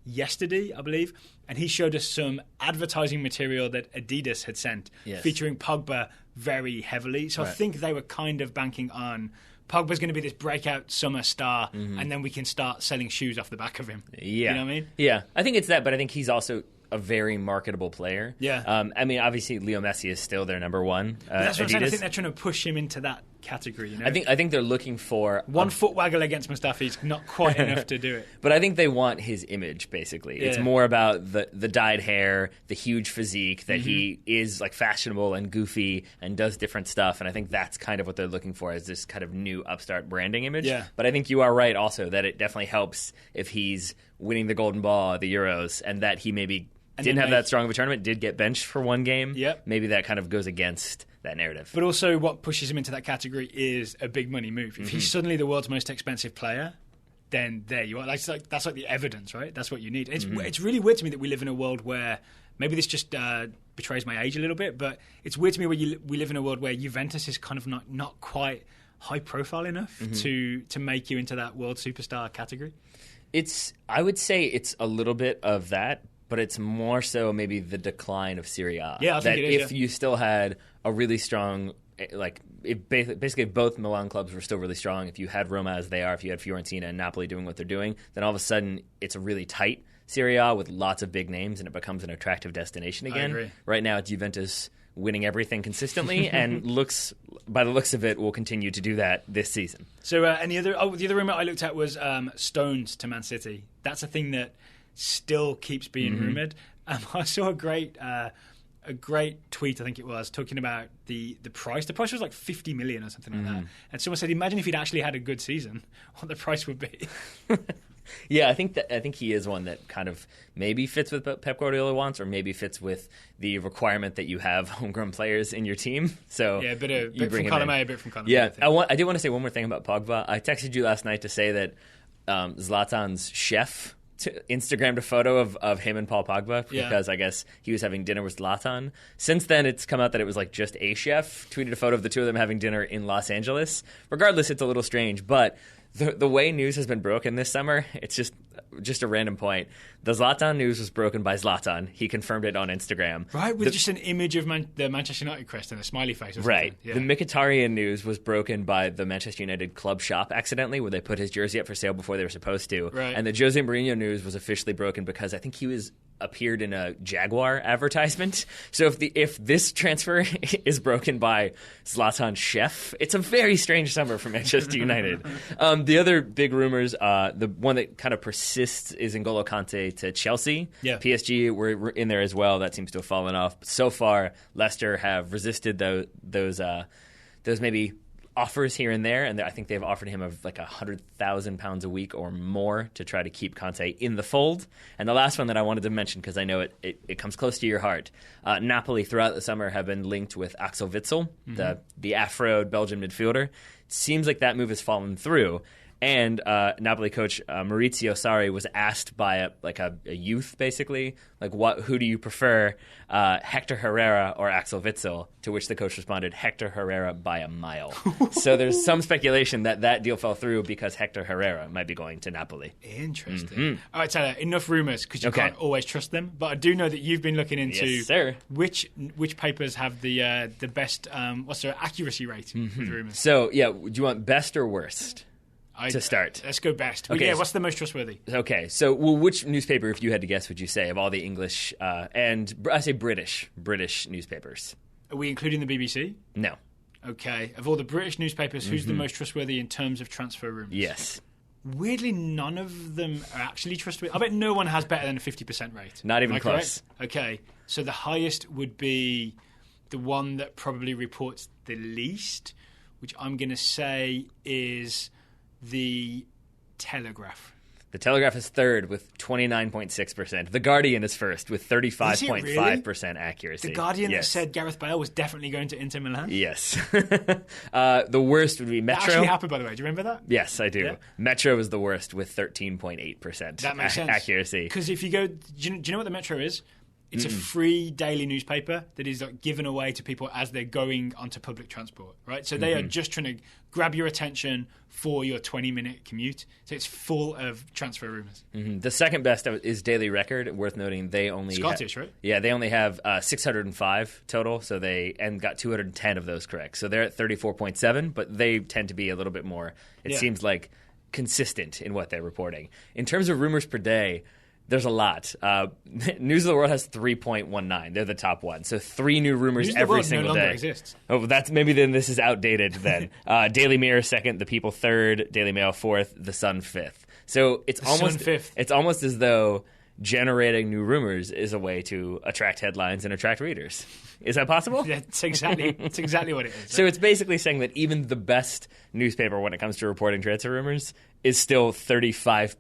yesterday, I believe, and he showed us some advertising material that Adidas had sent featuring Pogba very heavily. So I think they were kind of banking on Pogba's going to be this breakout summer star, and then we can start selling shoes off the back of him. Yeah. You know what I mean? Yeah. I think it's that, but I think he's also a very marketable player. Yeah. I mean, obviously, Leo Messi is still their number one. That's what I'm Adidas. saying. I think they're trying to push him into that category. You know? I think they're looking for one foot waggle against Mustafi is not quite enough to do it. But I think they want his image, basically. Yeah. It's more about the dyed hair, the huge physique, that he is like fashionable and goofy and does different stuff. And I think that's kind of what they're looking for, is this kind of new upstart branding image. Yeah. But I think you are right also that it definitely helps if he's winning the Golden Ball, the Euros, and that he maybe didn't have that strong of a tournament, did get benched for one game. Yep. Maybe that kind of goes against that narrative. But also what pushes him into that category is a big money move. If he's suddenly the world's most expensive player, then there you are. That's like the evidence, right? That's what you need. It's really weird to me that we live in a world where, maybe this just betrays my age a little bit, but it's weird to me where we live in a world where Juventus is kind of not quite high profile enough to make you into that world superstar category. I would say it's a little bit of that, but it's more so maybe the decline of Serie A. Yeah, I think it is. If you still had a really strong, basically if both Milan clubs were still really strong, if you had Roma as they are, if you had Fiorentina and Napoli doing what they're doing, then all of a sudden it's a really tight Serie A with lots of big names, and it becomes an attractive destination again. I agree. Right now, it's Juventus winning everything consistently, and by the looks of it, will continue to do that this season. So, the other rumor I looked at was Stones to Man City. That's a thing that still keeps being rumoured. I saw a great tweet, I think it was, talking about the price. The price was like 50 million or something like that. And someone said, imagine if he'd actually had a good season, what the price would be. Yeah, I think he is one that kind of maybe fits with what Pep Guardiola wants, or maybe fits with the requirement that you have homegrown players in your team. So yeah, a bit from column A, a bit from column B. Yeah, I did want to say one more thing about Pogba. I texted you last night to say that Zlatan's chef Instagrammed a photo of him and Paul Pogba because I guess he was having dinner with Zlatan. Since then, it's come out that it was like just a chef tweeted a photo of the two of them having dinner in Los Angeles. Regardless, it's a little strange, but the way news has been broken this summer, it's just just a random point. The Zlatan news was broken by Zlatan. He confirmed it on Instagram. Right, with just an image of the Manchester United crest and a smiley face. Or right. Yeah. The Mkhitaryan news was broken by the Manchester United club shop accidentally, where they put his jersey up for sale before they were supposed to. Right. And the Jose Mourinho news was officially broken because I think he appeared in a Jaguar advertisement. So if this transfer is broken by Zlatan Chef, it's a very strange summer for Manchester United. The other big rumors, the one that kind of persists is N'Golo Kante to Chelsea. Yeah. PSG were in there as well. That seems to have fallen off. But so far, Leicester have resisted those maybe offers here and there, and I think they've offered him like £100,000 a week or more to try to keep Conte in the fold. And the last one that I wanted to mention, because I know it comes close to your heart, Napoli throughout the summer have been linked with Axel Witsel, the Afro Belgian midfielder. It seems like that move has fallen through. And Napoli coach Maurizio Sarri was asked by a youth, basically, like, who do you prefer, Hector Herrera or Axel Witsel? To which the coach responded, Hector Herrera by a mile. So there's some speculation that deal fell through because Hector Herrera might be going to Napoli. Interesting. Mm-hmm. All right, Tyler, enough rumours, because you can't always trust them. But I do know that you've been looking into Yes, sir. which papers have the best accuracy rate with rumours. So, yeah, do you want best or worst? To start. Let's go best. But Okay. yeah, what's the most trustworthy? Okay, so which newspaper, if you had to guess, would you say of all the English and I say British newspapers? Are we including the BBC? No. Okay. Of all the British newspapers, who's the most trustworthy in terms of transfer rumours? Yes. Weirdly, none of them are actually trustworthy. I bet no one has better than a 50% rate. Not even Am I close. correct? Okay. So the highest would be the one that probably reports the least, which I'm going to say is the Telegraph. The Telegraph is third with 29.6%. The Guardian is first with 35.5% accuracy. The Guardian that Yes. said Gareth Bale was definitely going to Inter Milan? Yes. The worst would be That Metro. actually happened, by the way. Do you remember that? Yes, I do. Yeah. Metro is the worst with 13.8% That makes sense. accuracy. Because if you go... Do you know what the Metro is? It's a free daily newspaper that is given away to people as they're going onto public transport, right? So they are just trying to grab your attention for your 20-minute commute. So it's full of transfer rumours. The second best is Daily Record. Worth noting, they only Scottish, right? Yeah, they only have 605 total. So they got 210 of those correct. So they're at 34.7, but they tend to be a little bit more. It seems like consistent in what they're reporting. In terms of rumors per day, there's a lot. News of the World has 3.19. They're the top one. So 3 new rumors News of the every World single no longer day. exists. Oh, that's maybe then this is outdated then. Daily Mirror second, The People third, Daily Mail fourth, The Sun fifth. So it's Sun fifth. It's almost as though generating new rumors is a way to attract headlines and attract readers. Is that possible? That's exactly what it is. So it's basically saying that even the best newspaper when it comes to reporting transfer rumors is still 36%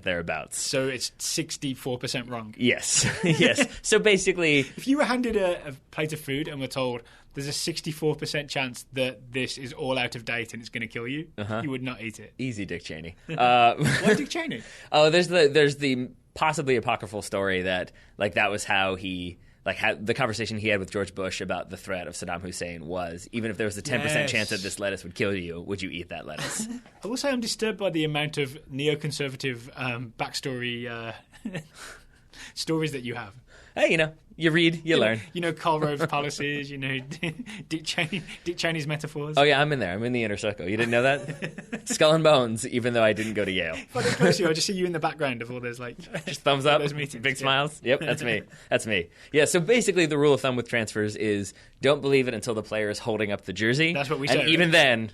thereabouts. So it's 64% wrong. Yes. Yes. So basically, If you were handed a plate of food and were told there's a 64% chance that this is all out of date and it's going to kill you, you would not eat it. easy Dick Cheney. Why Dick Cheney? Oh, there's the possibly apocryphal story that that was how he had the conversation he had with George Bush about the threat of Saddam Hussein was, even if there was a 10% chance that this lettuce would kill you, would you eat that lettuce? I will say I'm disturbed by the amount of neoconservative backstory stories that you have. Hey, you read, you learn. Karl Rove's policies, Dick Cheney's metaphors. Oh, yeah, I'm in there. I'm in the inner circle. You didn't know that? Skull and Bones, even though I didn't go to Yale. If I look closer, I just see you in the background of all those, just thumbs up, those meetings. big Yeah. smiles. Yep, that's me. That's me. Yeah, so basically the rule of thumb with transfers is don't believe it until the player is holding up the jersey. That's what we and say, even right? then,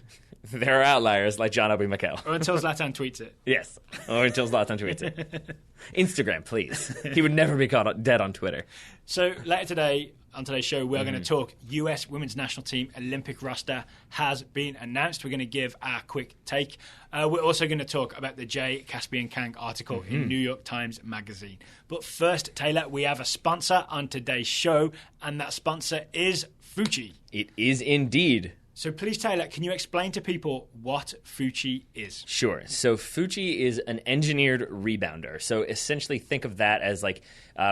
there are outliers like John Obi Mikel. Or until Zlatan tweets it. Yes, or until Zlatan tweets it. Instagram, please. He would never be caught dead on Twitter. So later today, on today's show, we're going to talk US women's national team Olympic roster has been announced. We're going to give our quick take. We're also going to talk about the J. Caspian Kang article in New York Times Magazine. But first, Taylor, we have a sponsor on today's show, and that sponsor is Fuji. It is indeed. So please, Taylor, can you explain to people what Fuchi is? Sure. So Fuchi is an engineered rebounder. So essentially think of that as like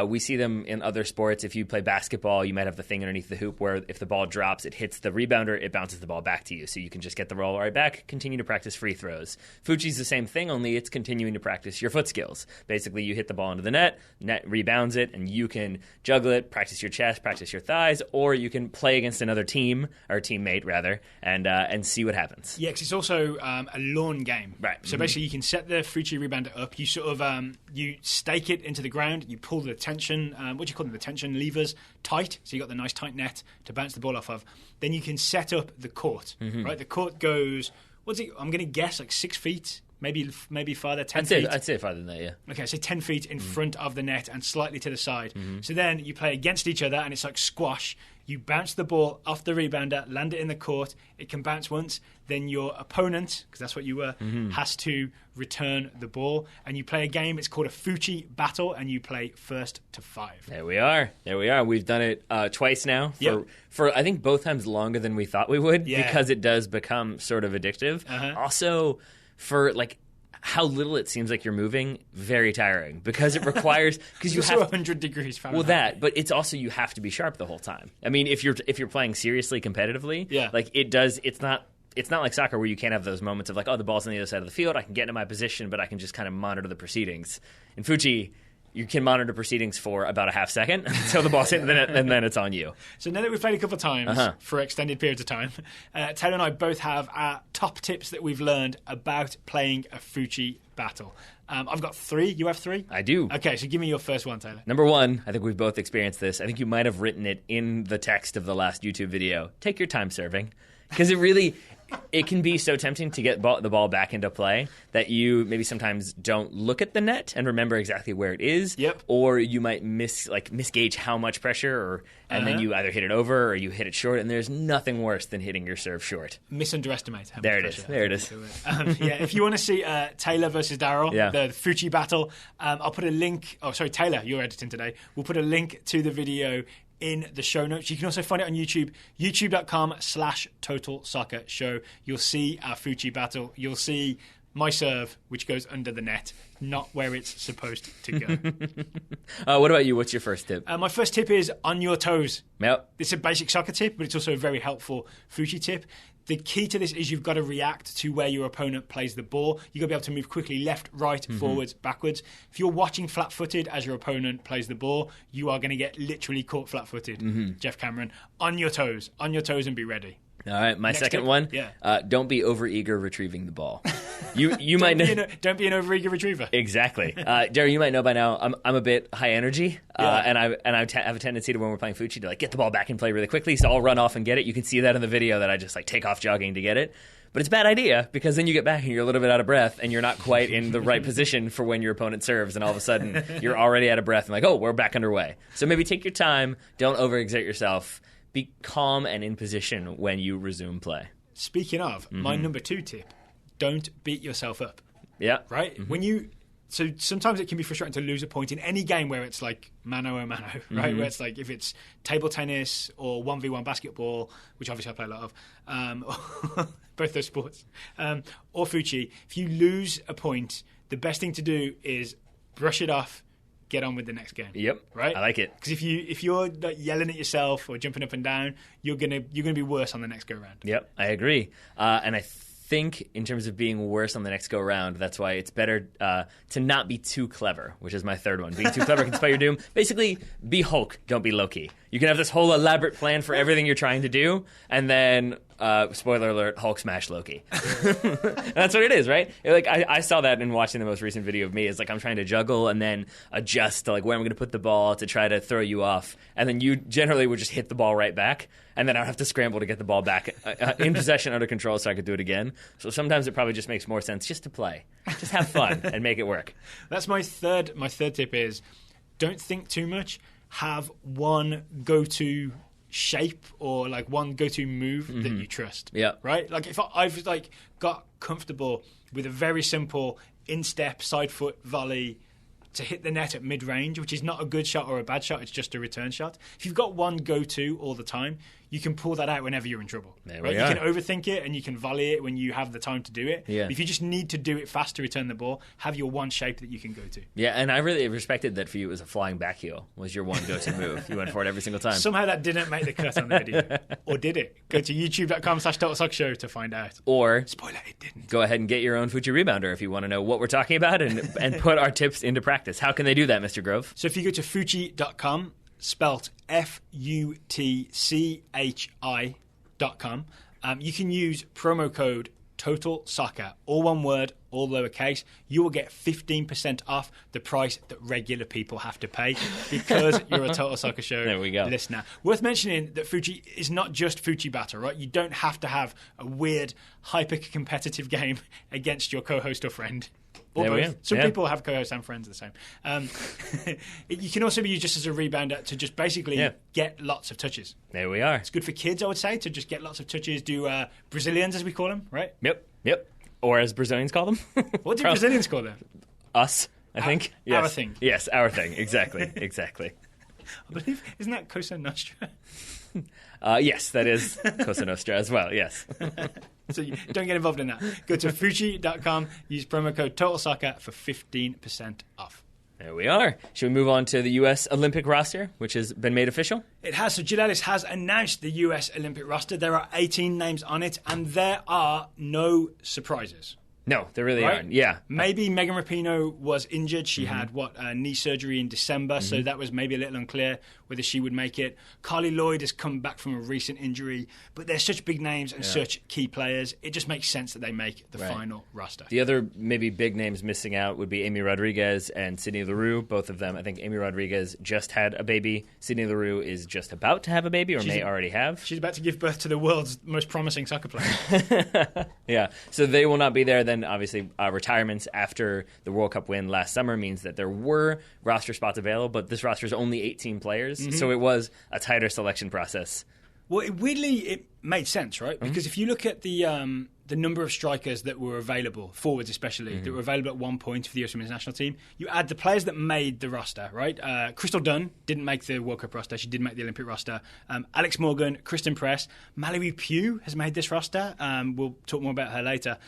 we see them in other sports. If you play basketball, you might have the thing underneath the hoop where if the ball drops, it hits the rebounder, it bounces the ball back to you. So you can just get the ball right back, continue to practice free throws. Fuchi's the same thing, only it's continuing to practice your foot skills. Basically, you hit the ball into the net rebounds it, and you can juggle it, practice your chest, practice your thighs, or you can play against another team, or teammate rather, and see what happens. Yeah, because it's also a lawn game. Right. So basically, you can set the Fuchi rebounder up. You sort of you stake it into the ground. You pull the tension, what do you call them? The tension levers tight. So you got the nice tight net to bounce the ball off of. Then you can set up the court. Right. The court goes. What's it? I'm going to guess like 6 feet. Maybe farther, 10 feet. I'd say farther than that, yeah. Okay, so 10 feet in front of the net and slightly to the side. So then you play against each other, and it's like squash. You bounce the ball off the rebounder, land it in the court. It can bounce once. Then your opponent, because that's what you were, has to return the ball. And you play a game. It's called a Fuchi battle, and you play first to 5. There we are. We've done it twice now. For I think both times longer than we thought we would, because it does become sort of addictive. Also, for like how little it seems like you're moving, very tiring because it requires you have 100 degrees Fahrenheit. But it's also you have to be sharp the whole time. I mean, if you're playing seriously competitively, like it does. It's not like soccer where you can't have those moments of like, oh, the ball's on the other side of the field. I can get into my position, but I can just kind of monitor the proceedings. In Fuchi, you can monitor proceedings for about a half second until the ball's hit, and then it's on you. So now that we've played a couple of times for extended periods of time, Taylor and I both have our top tips that we've learned about playing a Fuchi battle. I've got 3. You have 3? I do. Okay, so give me your first one, Taylor. Number 1, I think we've both experienced this. I think you might have written it in the text of the last YouTube video. Take your time serving. Because it can be so tempting to get the ball back into play that you maybe sometimes don't look at the net and remember exactly where it is. Or you might misgauge how much pressure, and then you either hit it over or you hit it short, and there's nothing worse than hitting your serve short. Misunderestimate how much pressure. There it is. If you want to see Taylor versus Daryl, the Fuchi battle, I'll put a link. Oh, sorry, Taylor, you're editing today. We'll put a link to the video in the show notes. You can also find it on YouTube, youtube.com/Total Soccer Show. You'll see our Fuchi battle. You'll see my serve, which goes under the net, not where it's supposed to go. What about you? What's your first tip? My first tip is on your toes. Yep. It's a basic soccer tip, but it's also a very helpful Fuchi tip. The key to this is you've got to react to where your opponent plays the ball. You've got to be able to move quickly left, right, forwards, backwards. If you're watching flat-footed as your opponent plays the ball, you are going to get literally caught flat-footed, Jeff Cameron. On your toes and be ready. All right, my second one. Don't be overeager retrieving the ball. You might know. Don't be an overeager retriever. Exactly, Jerry. You might know by now. I'm a bit high energy, and I have a tendency to when we're playing Fuchi to like get the ball back and play really quickly. So I'll run off and get it. You can see that in the video that I just like take off jogging to get it. But it's a bad idea because then you get back and you're a little bit out of breath and you're not quite in the right position for when your opponent serves, and all of a sudden you're already out of breath and like, oh, we're back underway. So maybe take your time. Don't overexert yourself. Be calm and in position when you resume play. Speaking of, my number 2 tip, don't beat yourself up. Yeah. Right? So sometimes it can be frustrating to lose a point in any game where it's like mano a mano, right? Where it's like if it's table tennis or 1v1 basketball, which obviously I play a lot of, both those sports, or Fuchi, if you lose a point, the best thing to do is brush it off, get on with the next game. Yep. Right? I like it. Because if you're like yelling at yourself or jumping up and down, you're gonna be worse on the next go round. Yep, I agree. And I think in terms of being worse on the next go round, that's why it's better to not be too clever, which is my third one. Being too clever can spell your doom. Basically, be Hulk, don't be Loki. You can have this whole elaborate plan for everything you're trying to do, and then, spoiler alert, Hulk smash Loki. That's what it is, right? Like I saw that in watching the most recent video of me. It's like I'm trying to juggle and then adjust to like where I'm going to put the ball to try to throw you off, and then you generally would just hit the ball right back, and then I'd have to scramble to get the ball back in possession under control so I could do it again. So sometimes it probably just makes more sense just to play. Just have fun and make it work. That's my third tip is don't think too much. Have one go-to shape or like one go-to move that you trust. Yeah. Right? Like if I've like got comfortable with a very simple in-step side foot volley to hit the net at mid-range, which is not a good shot or a bad shot, it's just a return shot. If you've got one go-to all the time, you can pull that out whenever you're in trouble. There right? we You are. can overthink it and you can volley it when you have the time to do it. Yeah. If you just need to do it fast to return the ball, have your one shape that you can go to. Yeah, and I really respected that for you. It was a flying back heel was your one go-to move. You went for it every single time. Somehow that didn't make the cut on the video. Or did it? Go to youtube.com/TotalSoccerShow to find out. Or Spoiler, it didn't. go ahead and get your own Fuji Rebounder if you want to know what we're talking about and put our tips into practice. How can they do that, Mr. Grove? So if you go to Fuji.com, spelt FUTCHI.com, you can use promo code Total Soccer, all one word, all lowercase. You will get 15% off the price that regular people have to pay because you're a Total Soccer Show There we go. listener. Worth mentioning that Fuji is not just Fuji Battle, right? You don't have to have a weird, hyper-competitive game against your co-host or friend. Or There we both. go. Some Yeah. people have co-hosts and friends the same. You can also be used just as a rebounder to just basically get lots of touches. There we are. It's good for kids, I would say, to just get lots of touches, do Brazilians, as we call them, right? Yep. Or as Brazilians call them. What do Brazilians call them? Us, I think. Yes. Our thing. Yes, our thing. Exactly. Exactly. I believe, isn't that Cosa Nostra? Yes, that is Cosa Nostra as well, yes. So you don't get involved in that. Go to Fuji.com, use promo code Total Soccer for 15% off. There we are. Should we move on to the U.S. Olympic roster, which has been made official? It has. So Jill Ellis has announced the US Olympic roster. There are 18 names on it, and there are no surprises. No, there really Right? aren't. Yeah. Maybe Megan Rapinoe was injured. She had, knee surgery in December, so that was maybe a little unclear whether she would make it. Carly Lloyd has come back from a recent injury, but they're such big names and such key players. It just makes sense that they make the final roster. The other maybe big names missing out would be Amy Rodriguez and Sydney Leroux. Both of them, I think Amy Rodriguez just had a baby. Sydney Leroux is just about to have a baby or may already have. She's about to give birth to the world's most promising soccer player. Yeah, so they will not be there. Then obviously retirements after the World Cup win last summer means that there were roster spots available, but this roster is only 18 players, so it was a tighter selection process. Well, weirdly, it made sense, right? Because if you look at the number of strikers that were available, forwards especially, that were available at one point for the US Women's National Team, you add the players that made the roster, right? Crystal Dunn didn't make the World Cup roster. She did make the Olympic roster. Alex Morgan, Kristen Press, Mallory Pugh has made this roster. We'll talk more about her later.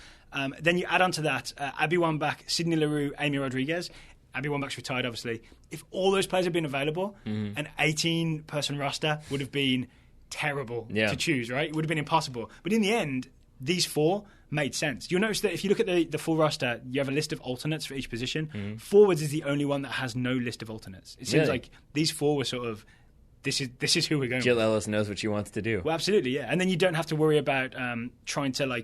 Then you add on to that Abby Wambach, Sydney Leroux, Amy Rodriguez. Abby Wambach's retired, obviously. If all those players had been available, an 18-person roster would have been terrible to choose, right? It would have been impossible. But in the end, these four made sense. You'll notice that if you look at the full roster, you have a list of alternates for each position. Forwards is the only one that has no list of alternates. It seems like these four were sort of, this is who we're going Jill with. Ellis knows what she wants to do. Well, absolutely, yeah. And then you don't have to worry about trying to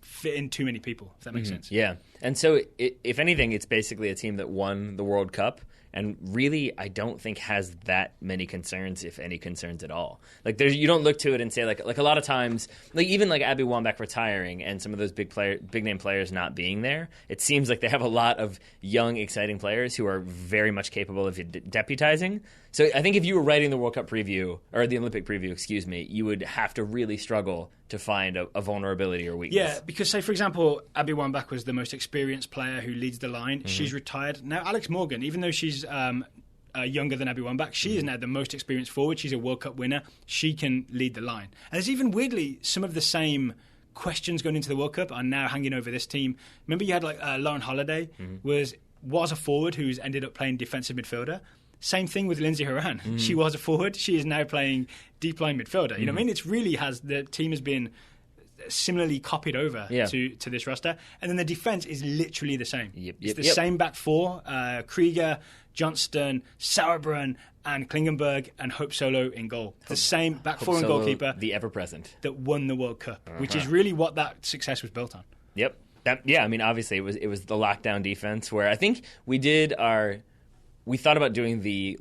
fit in too many people, if that makes sense. Yeah. And so, if anything, it's basically a team that won the World Cup and really, I don't think has that many concerns, if any concerns at all. You don't look to it and say, like a lot of times, even Abby Wambach retiring and some of those big name players not being there, it seems like they have a lot of young, exciting players who are very much capable of deputizing. So I think if you were writing the World Cup preview, or the Olympic preview, excuse me, you would have to really struggle to find a vulnerability or weakness. Yeah, because say, for example, Abby Wambach was the most experienced player who leads the line. She's retired. Now, Alex Morgan, even though she's younger than Abby Wambach, she is now the most experienced forward. She's a World Cup winner. She can lead the line. And there's even, weirdly, some of the same questions going into the World Cup are now hanging over this team. Remember you had Lauren Holiday was a forward who's ended up playing defensive midfielder. Same thing with Lindsay Horan. She was a forward. She is now playing deep line midfielder. You know what I mean? It's really the team has been similarly copied over to this roster. And then the defense is literally the same. It's the same back four. Krieger, Johnston, Sauerbrunn, and Klingenberg, and Hope Solo in goal. The same back four and goalkeeper. The ever-present. That won the World Cup, which is really what that success was built on. Yep. I mean, obviously, it was the lockdown defense where I think we thought about doing the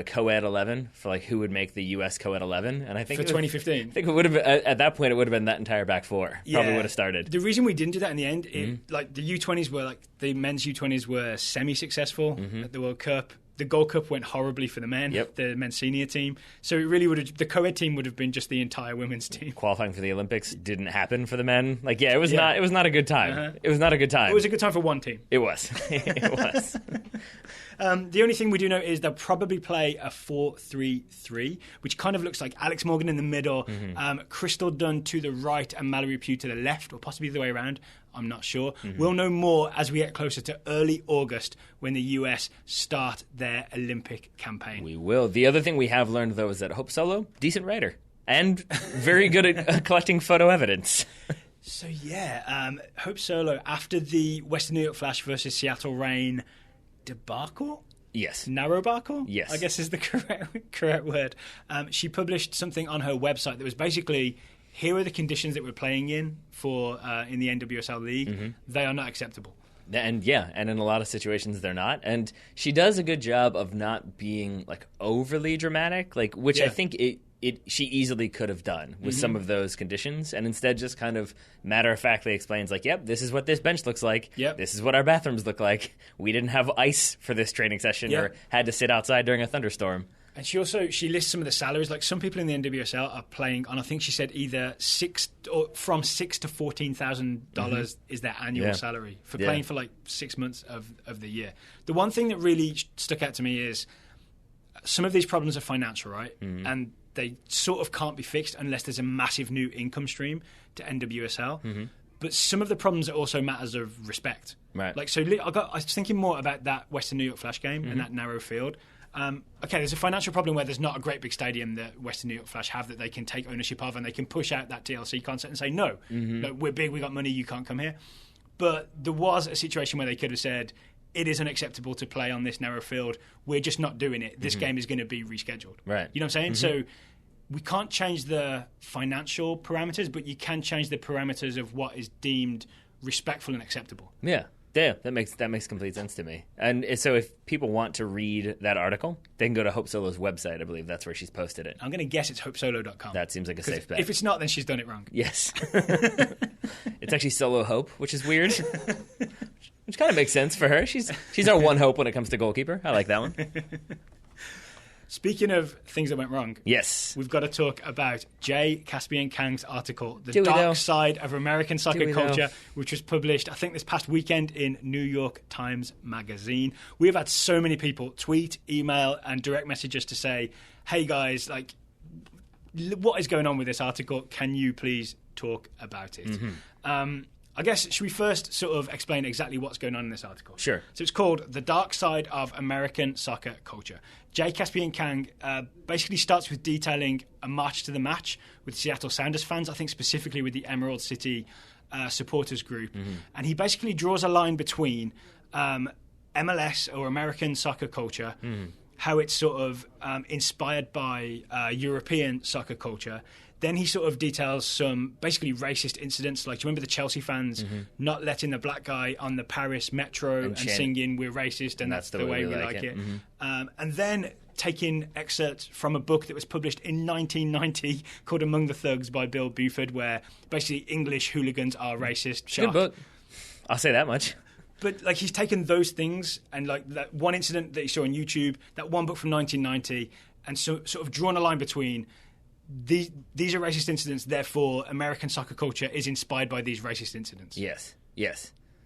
co-ed 11 for who would make the U.S. co-ed 11, and I think for 2015. I think it would have at that point it would have been that entire back four. Probably would have started. The reason we didn't do that in the end, the U20s were the men's U20s were semi-successful at the World Cup. The Gold Cup went horribly for the men, the men's senior team. So it really would have, the co-ed team would have been just the entire women's team. Qualifying for the Olympics didn't happen for the men. Like, it was not a good time. It was not a good time. It was a good time for one team. It was. It was. The only thing we do know is they'll probably play a 4-3-3, which kind of looks like Alex Morgan in the middle, Crystal Dunn to the right, and Mallory Pugh to the left, or possibly the way around. I'm not sure. We'll know more as we get closer to early August when the US start their Olympic campaign. We will. The other thing we have learned, though, is that Hope Solo, decent writer, and very good at collecting photo evidence. So, Hope Solo, after the Western New York Flash versus Seattle Reign debacle? Yes. Narrowbarkle? Yes. I guess is the correct word. She published something on her website that was basically, here are the conditions that we're playing in for in the NWSL League. They are not acceptable. And and in a lot of situations they're not. And she does a good job of not being like overly dramatic, like which I think she easily could have done with some of those conditions, and instead just kind of matter-of-factly explains, like, yep, this is what this bench looks like. Yep. This is what our bathrooms look like. We didn't have ice for this training session or had to sit outside during a thunderstorm. And she lists some of the salaries. Like, some people in the NWSL are playing on, I think she said, either from $6,000 to $14,000 is their annual salary for playing for like 6 months of the year. The one thing that really stuck out to me is some of these problems are financial, right? And they sort of can't be fixed unless there's a massive new income stream to NWSL. But some of the problems are also matters of respect. Right. Like, so I was thinking more about that Western New York Flash game and that narrow field. There's a financial problem where there's not a great big stadium that Western New York Flash have that they can take ownership of, and they can push out that TLC concept and say, no, we're big, we got money, you can't come here. But there was a situation where they could have said, it is unacceptable to play on this narrow field. We're just not doing it. This game is going to be rescheduled. Right. You know what I'm saying? So we can't change the financial parameters, but you can change the parameters of what is deemed respectful and acceptable. Yeah, that makes complete sense to me. And so if people want to read that article, they can go to Hope Solo's website. I believe that's where she's posted it. I'm going to guess it's hopesolo.com. That seems like a safe bet. If it's not, then she's done it wrong. Yes. It's actually Solo Hope, which is weird. Which kind of makes sense for her. She's our one hope when it comes to goalkeeper. I like that one. Speaking of things that went wrong, yes, we've got to talk about Jay Caspian-Kang's article, The Dark Side of American Soccer Culture, which was published, I think, this past weekend in New York Times Magazine. We have had so many people tweet, email, and direct message us to say, hey guys, like, what is going on with this article? Can you please talk about it? I guess, should we first sort of explain exactly what's going on in this article? Sure. So it's called The Dark Side of American Soccer Culture. Jay Caspian-Kang basically starts with detailing a march to the match with Seattle Sounders fans, I think specifically with the Emerald City supporters group. And he basically draws a line between MLS, or American soccer culture, how it's sort of inspired by European soccer culture. Then he sort of details some basically racist incidents. Like, do you remember the Chelsea fans not letting the black guy on the Paris metro and singing, we're racist and that's the way we like it. And then taking excerpts from a book that was published in 1990 called Among the Thugs by Bill Buford, where basically English hooligans are racist. Good book. I'll say that much. But like, he's taken those things and like that one incident that he saw on YouTube, that one book from 1990, and so sort of drawn a line between these are racist incidents, therefore American soccer culture is inspired by these racist incidents. Yes.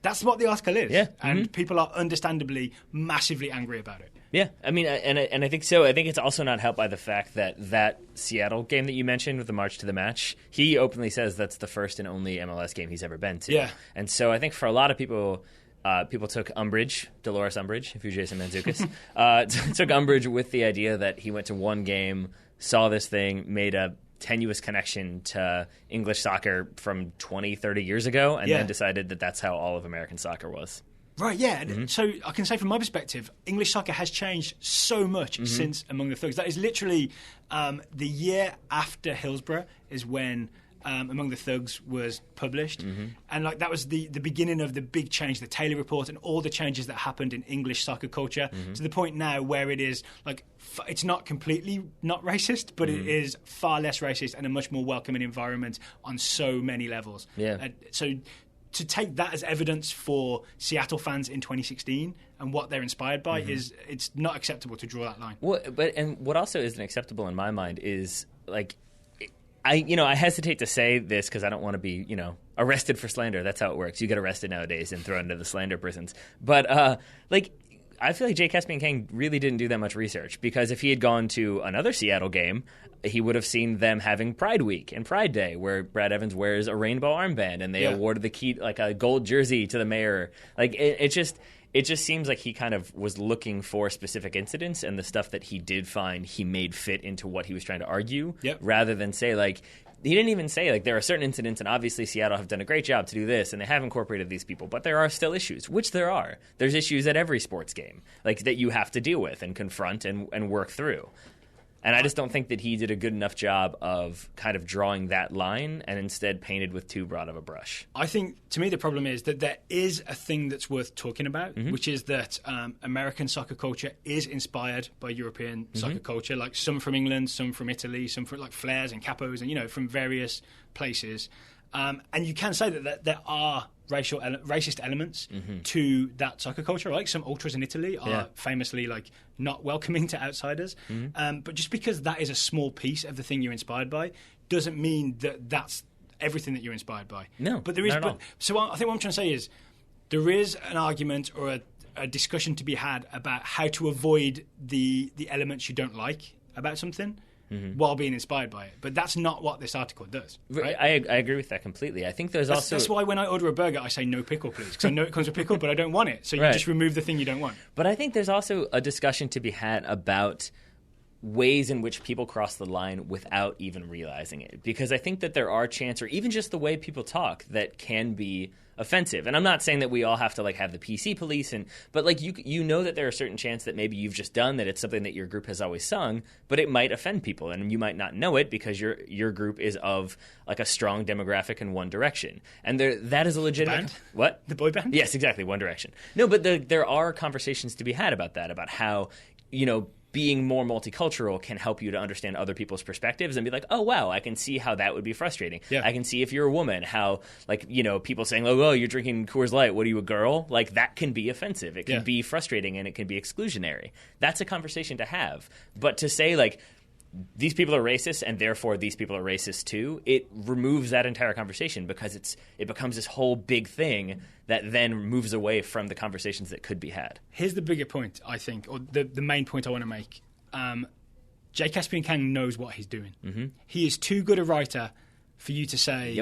That's what the article is. Yeah. And people are understandably massively angry about it. Yeah, I mean, and I think so. I think it's also not helped by the fact that Seattle game that you mentioned with the march to the match, he openly says that's the first and only MLS game he's ever been to. Yeah. And so I think for a lot of people, people took umbrage, Dolores Umbridge, if you're Jason Mantzoukas, took umbrage with the idea that he went to one game, saw this thing, made a tenuous connection to English soccer from 20, 30 years ago, and then decided that that's how all of American soccer was. Right, yeah. So I can say from my perspective, English soccer has changed so much since Among the Thugs. That is literally the year after Hillsborough is when Among the Thugs was published. And like that was the beginning of the big change, the Taylor Report and all the changes that happened in English soccer culture, to the point now where it is like it's not completely not racist, but it is far less racist and a much more welcoming environment on so many levels. Yeah. So to take that as evidence for Seattle fans in 2016 and what they're inspired by it's not acceptable to draw that line. Well, and what also isn't acceptable in my mind is like I hesitate to say this because I don't want to be arrested for slander. That's how it works. You get arrested nowadays and thrown into the slander prisons. But I feel like Jay Caspian-Kang really didn't do that much research, because if he had gone to another Seattle game, he would have seen them having Pride Week and Pride Day, where Brad Evans wears a rainbow armband and they awarded the key, like a gold jersey, to the mayor. Like it just seems like he kind of was looking for specific incidents, and the stuff that he did find he made fit into what he was trying to argue, rather than say like. He didn't even say, like, there are certain incidents, and obviously Seattle have done a great job to do this, and they have incorporated these people, but there are still issues, which there are. There's issues at every sports game, like, that you have to deal with and confront and work through. And I just don't think that he did a good enough job of kind of drawing that line, and instead painted with too broad of a brush. I think, to me, the problem is that there is a thing that's worth talking about, which is that American soccer culture is inspired by European soccer culture, like some from England, some from Italy, some from like flares and capos, and from various places. And you can say that there are racist elements to that soccer culture. Like some ultras in Italy are famously like not welcoming to outsiders. But just because that is a small piece of the thing you're inspired by doesn't mean that that's everything that you're inspired by. No, but there is. not at all. So I think what I'm trying to say is there is an argument or a discussion to be had about how to avoid the elements you don't like about something. While being inspired by it. But that's not what this article does. Right? I agree with that completely. I think that's why when I order a burger, I say no pickle, please, because I know it comes with pickle, but I don't want it. So you just remove the thing you don't want. But I think there's also a discussion to be had about ways in which people cross the line without even realizing it. Because I think that there are chants, or even just the way people talk, that can be offensive. And I'm not saying that we all have to like have the PC police, but like you know that there are certain chants that maybe you've just done, that it's something that your group has always sung, but it might offend people, and you might not know it because your group is of like a strong demographic in one direction, and that is a legitimate band? What? The boy band? Yes, exactly, One Direction. No, but there are conversations to be had about that, about how being more multicultural can help you to understand other people's perspectives and be like, oh, wow, I can see how that would be frustrating. Yeah. I can see if you're a woman, how, like, people saying, oh, you're drinking Coors Light. What are you, a girl? Like, that can be offensive. It can be frustrating, and it can be exclusionary. That's a conversation to have. But to say, like, these people are racist, and therefore these people are racist too, it removes that entire conversation, because it becomes this whole big thing that then moves away from the conversations that could be had. Here's the bigger point, I think, or the main point I want to make. Jay Caspian-Kang knows what he's doing. He is too good a writer for you to say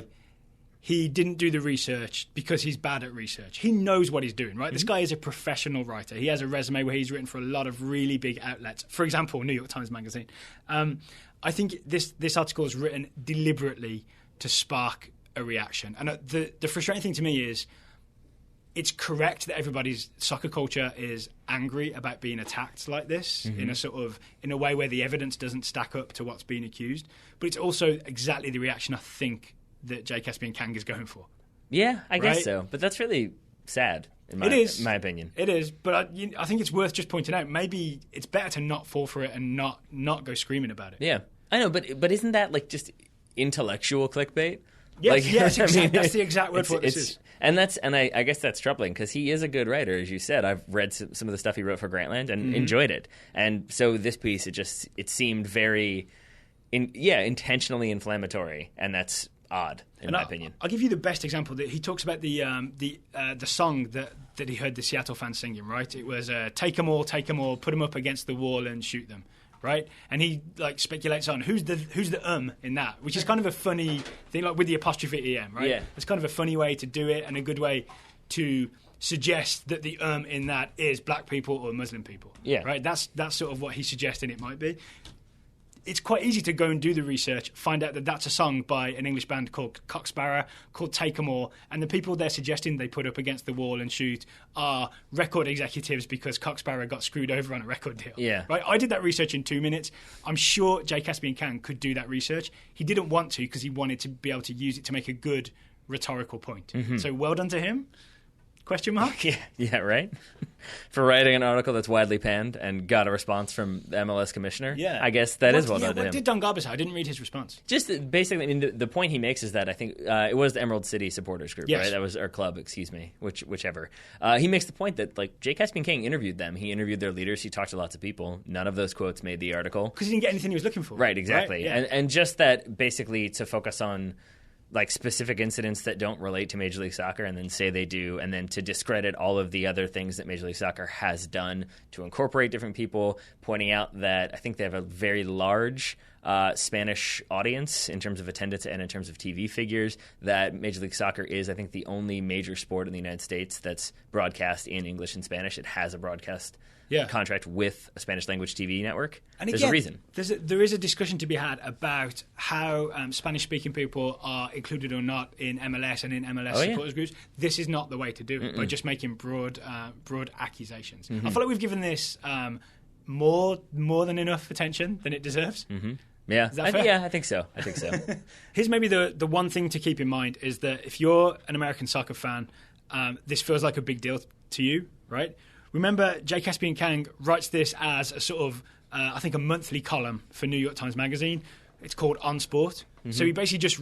he didn't do the research because he's bad at research. He knows what he's doing, right? This guy is a professional writer. He has a resume where he's written for a lot of really big outlets. For example, New York Times Magazine. I think this article is written deliberately to spark a reaction. And the frustrating thing to me is it's correct that everybody's soccer culture is angry about being attacked like this in a way where the evidence doesn't stack up to what's being accused. But it's also exactly the reaction I think that Jay Caspian-Kang is going for. Yeah, I guess so. But that's really sad, in my opinion. It is, but I think it's worth just pointing out, maybe it's better to not fall for it and not go screaming about it. Yeah, I know, but isn't that like just intellectual clickbait? Yes, yes, exactly. That's the exact word for what this is. And I guess that's troubling, because he is a good writer, as you said. I've read some of the stuff he wrote for Grantland and enjoyed it. And so this piece, it seemed very, intentionally inflammatory, and that's odd, in my opinion. I'll give you the best example. That he talks about the song that he heard the Seattle fans singing. Right, it was "Take 'em all, put them up against the wall and shoot them." Right, and he like speculates on who's the in that, which is kind of a funny thing, like with the apostrophe em. Right, it's kind of a funny way to do it, and a good way to suggest that the in that is black people or Muslim people. Yeah, right. That's sort of what he's suggesting it might be. It's quite easy to go and do the research, find out that that's a song by an English band called Cock Sparrer, called Take 'em All, and the people they're suggesting they put up against the wall and shoot are record executives because Cock Sparrer got screwed over on a record deal. Yeah. Right? I did that research in 2 minutes. I'm sure Jay Caspian-Kang could do that research. He didn't want to because he wanted to be able to use it to make a good rhetorical point. So well done to him. Question mark? Yeah, right? For writing an article that's widely panned and got a response from the MLS commissioner. Yeah. I guess that is well done to What him. did Don Garber say? I didn't read his response. Just basically, I mean, the point he makes is that I think it was the Emerald City Supporters Group, Yes. right? That was our club, excuse me, whichever. He makes the point that, like, Jay Caspian King interviewed them. He interviewed their leaders. He talked to lots of people. None of those quotes made the article. Because he didn't get anything he was looking for. Right, exactly. Right? Yeah. And just that basically to focus on like specific incidents that don't relate to Major League Soccer and then say they do, and then to discredit all of the other things that Major League Soccer has done to incorporate different people, pointing out that I think they have a very large Spanish audience in terms of attendance and in terms of TV figures, that Major League Soccer is, I think, the only major sport in the United States that's broadcast in English and Spanish. It has a broadcast contract with a Spanish-language TV network. And there's again, a reason. There is a discussion to be had about how Spanish-speaking people are included or not in MLS and in MLS supporters groups. This is not the way to do it, by just making broad accusations. I feel like we've given this more than enough attention than it deserves. Yeah, Is that fair? I think so. Here's maybe the one thing to keep in mind is that if you're an American soccer fan, this feels like a big deal to you, right? Remember, Jay Caspian Kang writes this as a sort of, I think, a monthly column for New York Times Magazine. It's called On Sport. So he basically just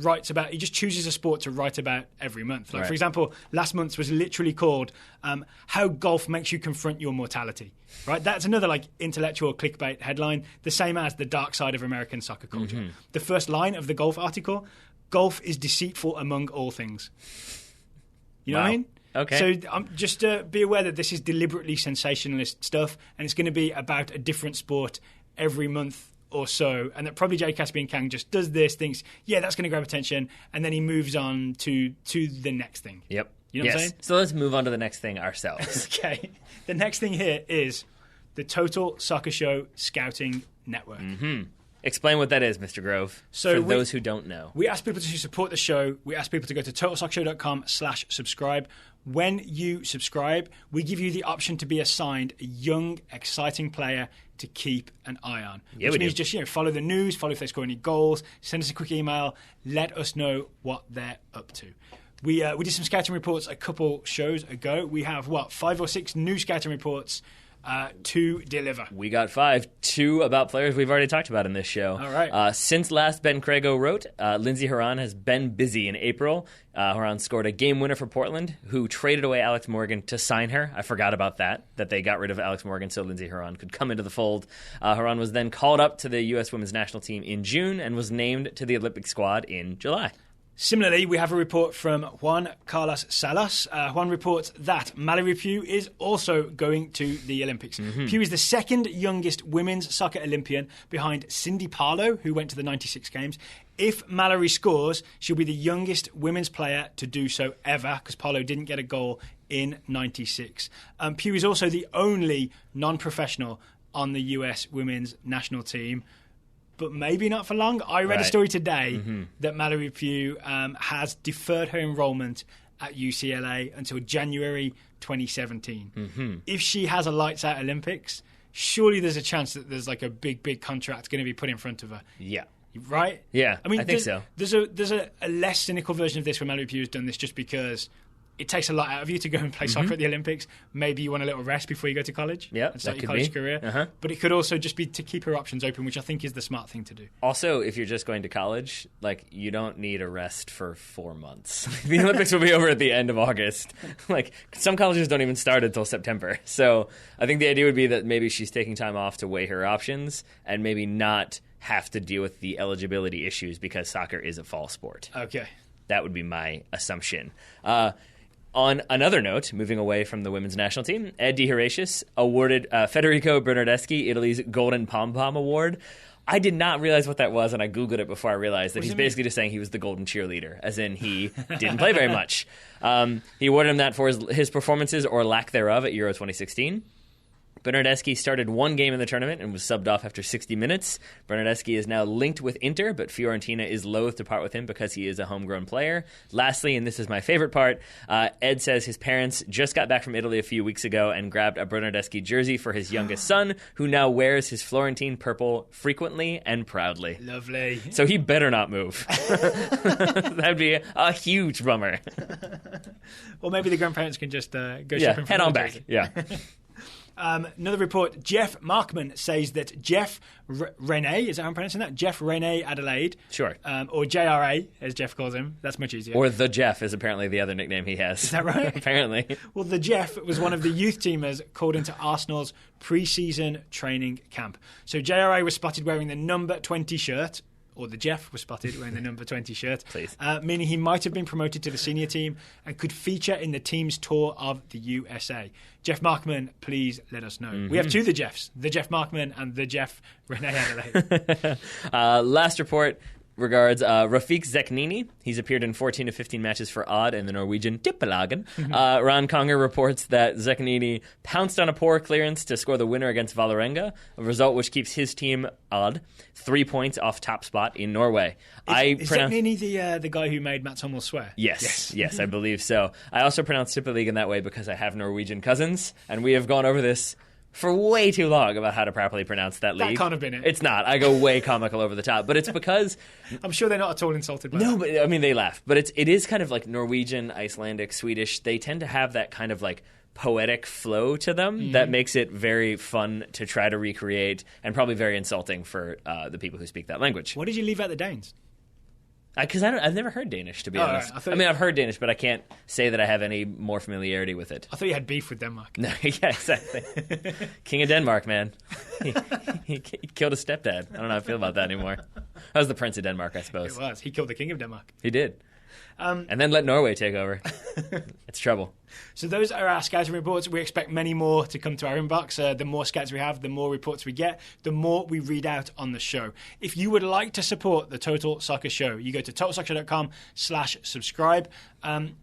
he just chooses a sport to write about every month. Like, for example, last month's was literally called How Golf Makes You Confront Your Mortality. Right? That's another like intellectual clickbait headline, the same as the dark side of American soccer culture. The first line of the golf article, golf is deceitful among all things. You know what I mean? Okay. So just be aware that this is deliberately sensationalist stuff, and it's going to be about a different sport every month or so, and that probably Jay Caspian Kang just does this, thinks, yeah, that's going to grab attention, and then he moves on to the next thing. Yep. You know what I'm saying? So let's move on to the next thing ourselves. Okay. The next thing here is the Total Soccer Show Scouting Network. Explain what that is, Mr. Grove, So for those who don't know. We ask people to support the show. We ask people to go to totalsoccershow.com/subscribe. When you subscribe, we give you the option to be assigned a young, exciting player to keep an eye on. Yeah, which we means do. just follow the news, follow if they score any goals, send us a quick email, let us know what they're up to. We did some scouting reports a couple shows ago. We have, 5 or 6 new scouting reports to deliver. We got 5, 2 about players we've already talked about in this show. All right. Since last Ben Crago wrote, Lindsey Horan has been busy in April. Horan scored a game winner for Portland, who traded away Alex Morgan to sign her. I forgot about that they got rid of Alex Morgan so Lindsey Horan could come into the fold. Horan was then called up to the U.S. women's national team in June and was named to the Olympic squad in July. Similarly, we have a report from Juan Carlos Salas. Juan reports that Mallory Pugh is also going to the Olympics. Pugh is the second youngest women's soccer Olympian behind Cindy Parlow, who went to the 96 Games. If Mallory scores, she'll be the youngest women's player to do so ever, because Parlow didn't get a goal in 96. Pugh is also the only non-professional on the US women's national team. But maybe not for long. I read a story today that Mallory Pugh has deferred her enrollment at UCLA until January 2017. If she has a lights-out Olympics, surely there's a chance that there's like a big contract going to be put in front of her. Yeah. Right? Yeah, I mean, I think so. There's a less cynical version of this where Mallory Pugh has done this just because it takes a lot out of you to go and play soccer at the Olympics. Maybe you want a little rest before you go to college. Yeah, and start that your could college be. career. But it could also just be to keep her options open, which I think is the smart thing to do. Also, if you're just going to college, like, you don't need a rest for 4 months. The Olympics will be over at the end of August. Like, some colleges don't even start until September. So I think the idea would be that maybe she's taking time off to weigh her options and maybe not have to deal with the eligibility issues because soccer is a fall sport. Okay. That would be my assumption. On another note, moving away from the women's national team, Ed DeHoratius awarded Federico Bernardeschi Italy's Golden Pom Pom Award. I did not realize what that was, and I Googled it before I realized that he's basically just saying he was the golden cheerleader, as in he didn't play very much. He awarded him that for his performances or lack thereof at Euro 2016. Bernardeschi started one game in the tournament and was subbed off after 60 minutes. Bernardeschi is now linked with Inter, but Fiorentina is loath to part with him because he is a homegrown player. Lastly, and this is my favorite part, Ed says his parents just got back from Italy a few weeks ago and grabbed a Bernardeschi jersey for his youngest son, who now wears his Florentine purple frequently and proudly. Lovely. So he better not move. That'd be a huge bummer. Or maybe the grandparents can just go Yeah, shopping for head on the back. jersey. Yeah. Another report, Jeff Markman says that Jeff Rene, is that how I'm pronouncing that? Jeff Rene Adelaide. Sure. Or JRA, as Jeff calls him. That's much easier. Or the Jeff is apparently the other nickname he has. Is that right? Apparently. Well, the Jeff was one of the youth teamers called into Arsenal's pre-season training camp. So JRA was spotted wearing the number 20 shirt, or the Jeff was spotted wearing the number 20 shirt, Please. Meaning he might have been promoted to the senior team and could feature in the team's tour of the USA. Jeff Markman, please let us know. Mm-hmm. We have two the Jeffs, the Jeff Markman and the Jeff Rene Adelaide. Last report regards Rafik Zeknini. He's appeared in 14 to 15 matches for Odd in the Norwegian Tippelagen. Ron Conger reports that Zeknini pounced on a poor clearance to score the winner against Vålerenga, a result which keeps his team, Odd, 3 points off top spot in Norway. Is Zeknini the guy who made Mats Hummels swear? Yes, I believe so. I also pronounce Tippeligaen that way because I have Norwegian cousins, and we have gone over this for way too long about how to properly pronounce that league. That can't have been it. It's not. I go way comical over the top, but it's because I'm sure they're not at all insulted by no, that. but I mean they laugh. But it is kind of like Norwegian, Icelandic, Swedish. They tend to have that kind of like poetic flow to them that makes it very fun to try to recreate, and probably very insulting for the people who speak that language. What did you leave out the Danes? Because I've never heard Danish, to be honest. Right. I mean, I've heard Danish, but I can't say that I have any more familiarity with it. I thought you had beef with Denmark. No, yeah, exactly. King of Denmark, man. He killed his stepdad. I don't know how I feel about that anymore. That was the Prince of Denmark, I suppose. It was. He killed the King of Denmark. He did. And then let Norway take over. It's trouble. So those are our scouting reports. We expect many more to come to our inbox. The more scouts we have, the more reports we get, the more we read out on the show. If you would like to support the Total Soccer Show, you go to totalsoccer.com/subscribe,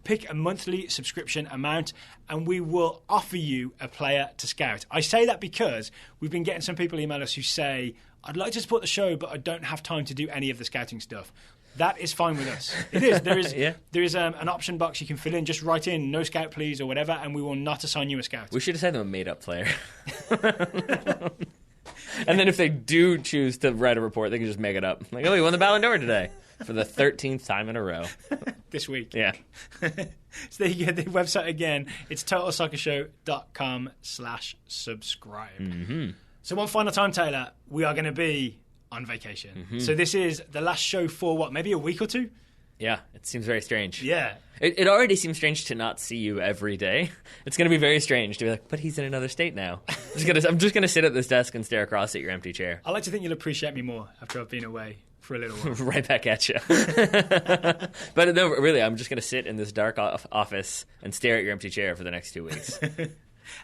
pick a monthly subscription amount, and we will offer you a player to scout. I say that because we've been getting some people email us who say, I'd like to support the show, but I don't have time to do any of the scouting stuff. That is fine with us. It is. There is an option box you can fill in. Just write in "no scout, please" or whatever, and we will not assign you a scout. We should have sent them a made-up player. And then if they do choose to write a report, they can just make it up. Like, oh, we won the Ballon d'Or today for the 13th time in a row. This week. Yeah. So there you go. The website again. It's totalsoccershow.com/subscribe. So one final time, Taylor, we are going to be on vacation. So this is the last show for what, maybe a week or two? Yeah, it seems very strange. Yeah. It already seems strange to not see you every day. It's going to be very strange to be like, but he's in another state now. I'm just going to sit at this desk and stare across at your empty chair. I like to think you'll appreciate me more after I've been away for a little while. Right back at you. But no, really, I'm just going to sit in this dark office and stare at your empty chair for the next 2 weeks.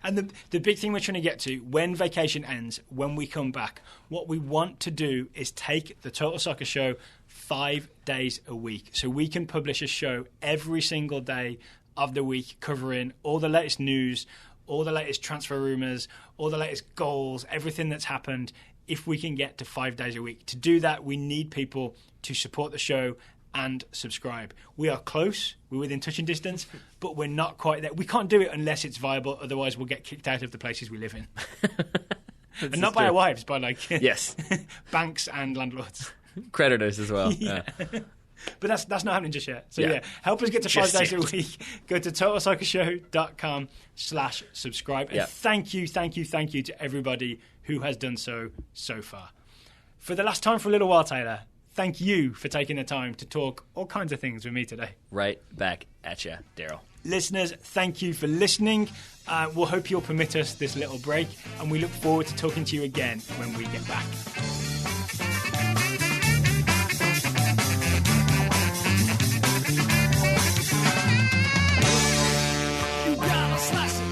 And the big thing we're trying to get to, when vacation ends, when we come back, what we want to do is take the Total Soccer Show 5 days a week. So we can publish a show every single day of the week covering all the latest news, all the latest transfer rumours, all the latest goals, everything that's happened, if we can get to 5 days a week. To do that, we need people to support the show and subscribe. We are close, we're within touching distance, but we're not quite there. We can't do it unless it's viable, otherwise we'll get kicked out of the places we live in. And not by our wives, by Yes. banks and landlords. Creditors as well. Yeah. But that's not happening just yet. So yeah, help us get to 5 days a week. Go to totalsoccershow.com/subscribe. And thank you to everybody who has done so far. For the last time for a little while, Taylor, thank you for taking the time to talk all kinds of things with me today. Right back at you, Daryl. Listeners, thank you for listening. We'll hope you'll permit us this little break, and we look forward to talking to you again when we get back. You gotta slash